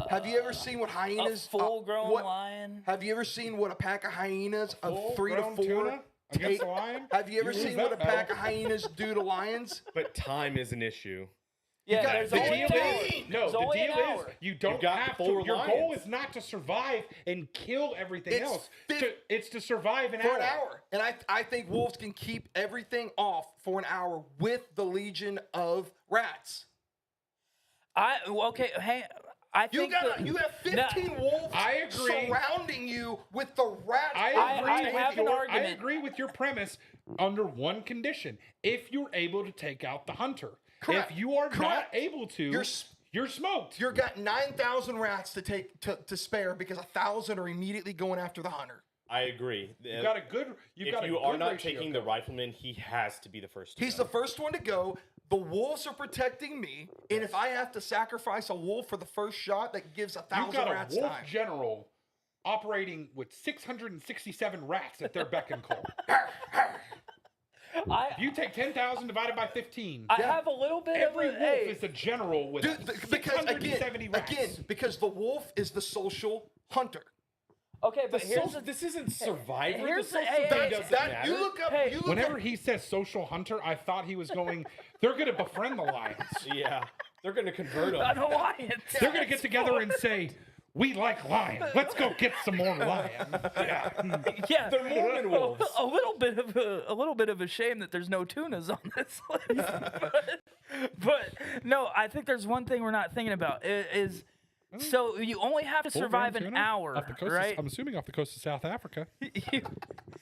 Have you ever seen what a hyenas? full-grown what- lion. Have you ever seen what a pack of hyenas of 3 to Full-grown 4 tuna against take? a lion? Have you ever You lose seen what that a pack battle. of hyenas do to lions? But time is an issue. Yeah, got there's The only deal an hour. is, no, There's the only deal an is hour. you don't got have to. 4 Your goal lions. is not to survive and kill everything It's else. fif- It's to survive an For hour. an hour. And I think wolves can keep everything off for an hour with the legion of rats. Okay. Hey, I You think got the- you have No, 15 wolves I agree. surrounding you with the rats. I agree, I with have an your, I argument. agree with your premise under one condition: if you're able to take out the hunter. Correct. If you are not Correct. able to, you're smoked. You've got 9,000 rats to take to spare because 1,000 are immediately going after the hunter. I agree. You've got a good. You've If got a you good are not ratio taking going. the rifleman, he has to be the first to He's go. the first one to go. The wolves are protecting me, and if I have to sacrifice a wolf for the first shot, that gives You've 1,000 got a rats wolf time. general operating with 667 rats at their beck and call. I, If you take 10,000 divided by 15, I have a little bit every of a. wolf hey, is a general with Dude, because 670 rats. because the wolf is the social hunter. okay, but The here's social- the. this isn't Survivor. here's the the- social hey, thing hey, doesn't That matter. you look up. Hey, you look Whenever up, he says social hunter, I thought he was going, they're going to befriend the lions. Yeah, they're going to convert him. An alliance. They're going to get together and say, we like lions. Let's go get some more lions. Yeah. Yeah, They're Mormon wolves. A little bit of a shame that there's no tunas on this list. but no, I think there's one thing we're not thinking about is so you only have to survive an Full-grown tuna hour, off the coast right? I'm assuming off the coast of South Africa. You-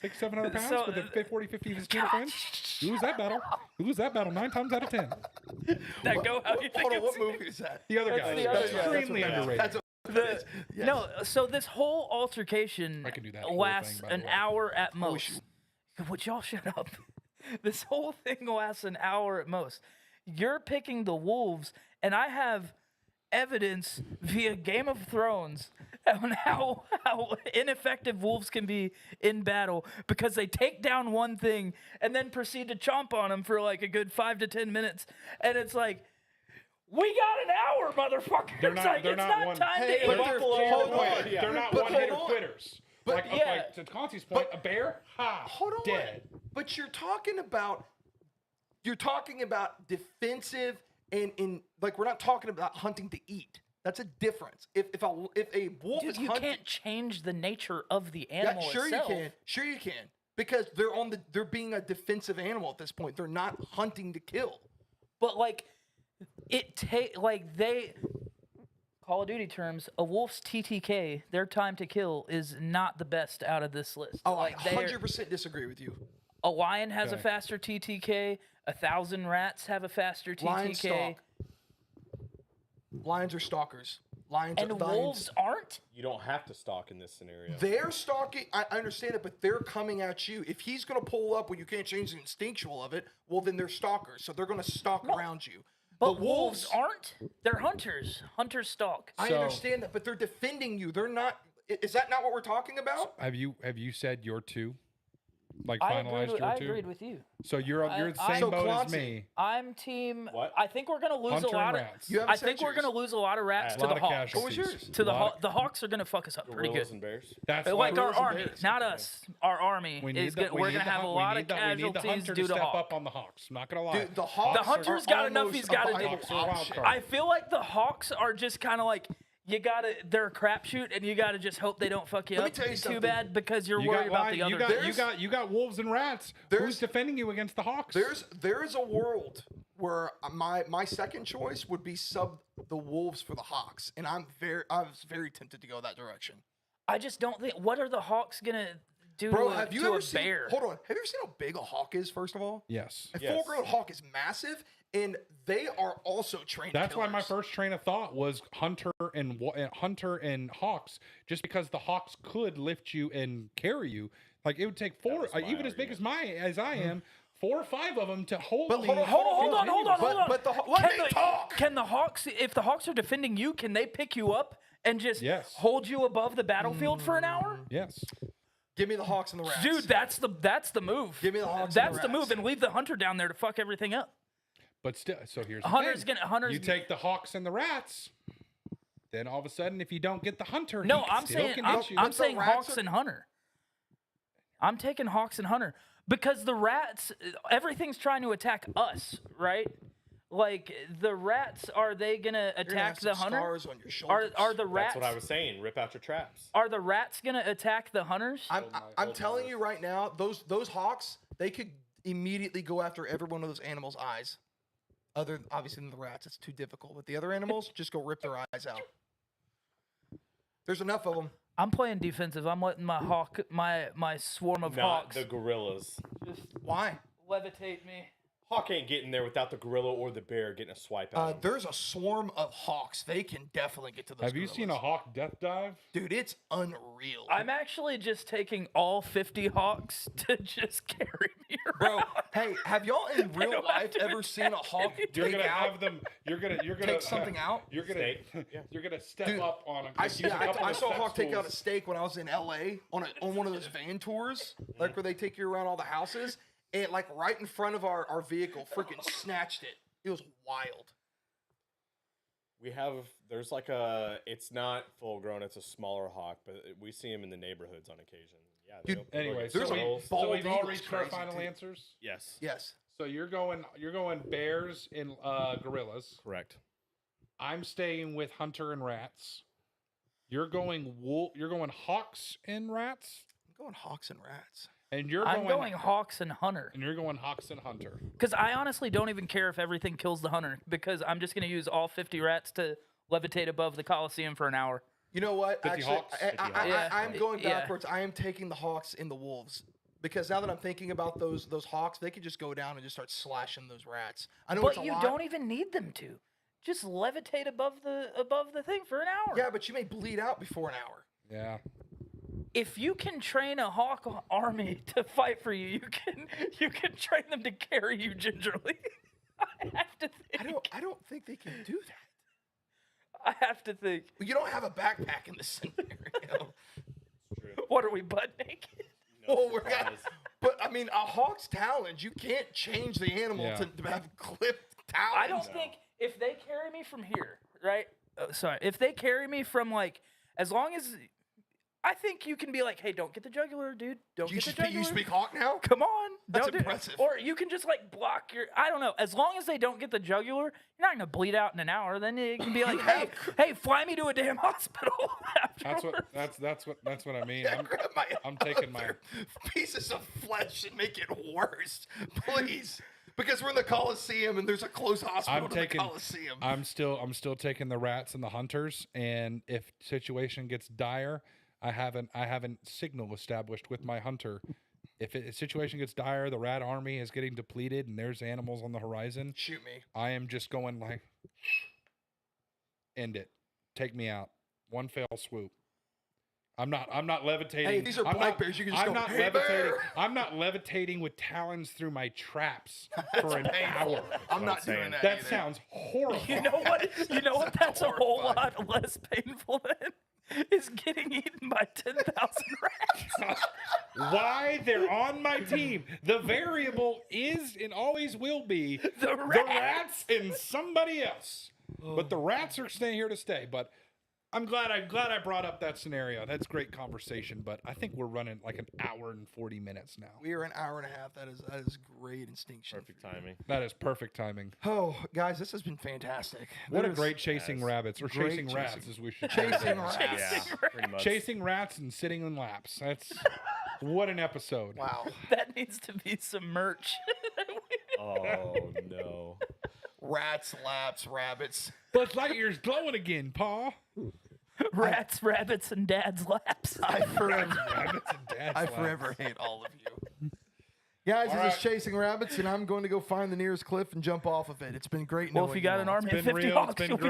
600-700 pounds So, with a 40-50 of his tuna friends. You lose that battle. You lose that battle 9 times out of 10. that go how you think hold on, it's- what movie is that? The other That's guy the is other guy. extremely That's what- underrated. That's the- Yes. No, so this whole altercation I can do that whole lasts thing, by the an way. hour at most. Would y'all shut up? This whole thing lasts an hour at most. You're picking the wolves, and I have evidence via Game of Thrones on how ineffective wolves can be in battle because they take down one thing and then proceed to chomp on them for like a good 5 to 10 minutes, and it's like, we got an hour, motherfucker. They're It's not- like, they're it's not not one- time Hey, to but eat. they're- Buffalo, hold hold on. on. They're not But one-hitter hold on. quitters. But- like, yeah. like to Conti's point, a bear, ha, Hold on. dead. But you're talking about you're talking about defensive and like we're not talking about hunting to eat. That's a difference. If a wolf Dude, is you hunting, can't change the nature of the yeah, animal sure itself. you can. Sure you can. Because they're being a defensive animal at this point. They're not hunting to kill. But like, Call of Duty terms, a wolf's TTK, their time to kill, is not the best out of this list. Oh, like I 100% disagree with you. a lion has a Okay. faster TTK. 1,000 rats have a faster TTK. Lions stalk. Lions are stalkers. Lions And are wolves aren't? You don't have to stalk in this scenario. They're stalking. I understand it, but they're coming at you. If he's going to pull up when you can't change the instinctual of it, well, then they're stalkers. So they're going to stalk around you. But The wolves aren't. They're hunters. Hunters stalk. I So- understand that, but they're defending you. They're not. Is that not what we're talking about? Have you said your two? Like I finalized your two? agreed with you. So you're the I- same So boat as Clancy, me. I'm team. What? I think we're gonna lose Hunter a lot and of. rats. You haven't I said think we're yours. gonna lose a lot of rats A to lot the of hawks. What was casualties. yours? To the Lot of- the hawks are gonna fuck us up pretty Gorillas good. and bears. That's Like why our Gorillas and army, bears. not us. Our army we is need good. the, we We're need gonna the have a hun- lot we of need the, we need the casualties hunter due to to step hawks. up on the hawks. I'm not gonna lie. Dude, the Hawks. hunter's are got enough almost he's gotta a do. viable Hawks are a wild option. card. I feel like the hawks are just kind of like they're a crapshoot, and you gotta just hope they don't fuck you Let me up too too bad because you're You worried got, about lion- the other. you got wolves and rats. There's- Who's defending you against the hawks? There is a world where my second choice would be sub the wolves for the hawks, and I was very tempted to go that direction. I just don't think. What are the hawks gonna do Bro, to, have you to ever a seen? bear? Hold on, have you ever seen how big a hawk is? First of all, Yes. a Yes. full-grown hawk is massive, and they are also trained. That's why my killers. first train of thought was hunter and hawks, just because the hawks could lift you and carry you. Like it would take four, was my even as big argument. as I am, 4 or 5 of them to hold But me. hold on, Hold on. But let me talk. Can the hawks, if the hawks are defending you, can they pick you up and just Yes. hold you above the battlefield for an hour? Yes. Give me the hawks and the rats, Dude, that's the move. Give me the hawks and That's the the move, rats. and leave the hunter down there to fuck everything up. But still, so here's the Hunter's thing. gonna You take the hawks and the rats, then all of a sudden, if you don't get the hunter, No, he I'm still saying can I'm, hit you. I'm But the saying rats hawks are- and hunter. I'm taking hawks and hunter because the rats, everything's trying to attack us, right? Like the rats, are they gonna You're gonna have attack the some hunter? scars on your Are shoulders. are the rats? That's what I was saying. Rip out your traps. Are the rats gonna attack the hunters? I'm hold telling my you right now, those hawks, they could immediately go after every one of those animals' eyes. Other obviously than the rats, it's too difficult. But the other animals, just go rip their eyes out. There's enough of them. I'm playing defensive. I'm letting my hawk, my swarm of Not hawks, the gorillas. just Why? levitate me. Hawk ain't getting there without the gorilla or the bear getting a swipe at him. There's a swarm of hawks. They can definitely get to those. Have you seen a gorillas. hawk death dive? Dude, it's unreal. I'm actually just taking all 50 hawks to just carry me Bro, around. hey, have y'all in real don't have life to ever seen a hawk You're take gonna out? have them. You're gonna take something out? You're gonna Snake. Yeah. you're gonna step Dude, up on a. I use see. a couple I of saw a step hawk take out a stools. steak when I was in LA on one of those van tours, like where they take you around all the houses, and like right in front of our vehicle, freaking snatched it. It was wild. There's like it's not full grown, it's a smaller hawk, but we see them in the neighborhoods on occasion. Yeah. Dude, they'll go Anyway, get There's so, a we, squirrels. bald so we've all eagle's reached our crazy, final too. answers. Yes. Yes. So you're going bears and gorillas. Correct. I'm staying with hunter and rats. You're going You're going hawks and rats, I'm going hawks and rats. and you're I'm going hawks and hunter. and you're going hawks and hunter. Because I honestly don't even care if everything kills the hunter, because I'm just going to use all 50 rats to levitate above the Coliseum for an hour. You know what? 50 Actually, hawks? 50 hawks. Yeah. I'm going Yeah. backwards. I am taking the hawks and the wolves. Because now that I'm thinking about those hawks, they could just go down and just start slashing those rats. I know it's But a you lot. don't even need them to. Just levitate above the thing for an hour. Yeah, but you may bleed out before an hour. Yeah. If you can train a hawk army to fight for you, you can train them to carry you gingerly. I have to think. I don't think they can do that. I have to think. You don't have a backpack in this scenario. What are we, butt naked? Well, we're gonna, but I mean, a hawk's talons, you can't change the animal Yeah. to have clipped talons. I don't think if they carry me from here, right? Sorry, if they carry me from like, as long as I think you can be like, hey, don't get the jugular, dude. Don't get the jugular. You speak hawk now? Come on. That's don't do it. impressive. Or you can just like block your. I don't know. As long as they don't get the jugular, you're not gonna bleed out in an hour. Then you can be like, hey, fly me to a damn hospital. That's what I mean. Grab my I'm taking my other pieces of flesh and make it worse, please. Because we're in the Coliseum and there's a close hospital to the Coliseum. I'm still taking the rats and the hunters. And if situation gets dire, I haven't signal established with my hunter. If a situation gets dire, the rat army is getting depleted, and there's animals on the horizon. Shoot me. I am just going like, end it, take me out, one fell swoop. I'm not levitating. Hey, these are black bears. You can just I'm go, not "Hey, levitating. bear!" I'm not levitating with talons through my traps for an hour. I'm not saying. doing that. That either. sounds horrible. You know what? You know what? That's a whole horrifying. lot less painful than is getting eaten by 10,000 rats. Why they're on my team? The variable is and always will be The the rats and somebody else. But the rats are staying here to stay. But I'm glad I brought up that scenario. That's great conversation. But I think we're running like an hour and 40 minutes now. We are an hour and a half. That is great instinction. Perfect timing. That is perfect timing. Oh, guys, this has been fantastic. What a There's- great chasing rabbits or Great chasing rats chasing- as we should Chasing say. rats. Yeah, pretty much. Chasing rats and sitting in laps. That's what an episode. Wow. That needs to be some merch. Oh no. Rats, laps, rabbits. Buzz Lightyear's glowing again, Paw. Rats, rabbits, and dad's laps. I forever, Rabbits and dad's I laps. forever hate all of you. Guys, this is Chasing Rabbits, and I'm going to go find the nearest cliff and jump off of it. It's been great Well, knowing if you got you an all. army It's of been 50 real. It's hawks, been you'll be great.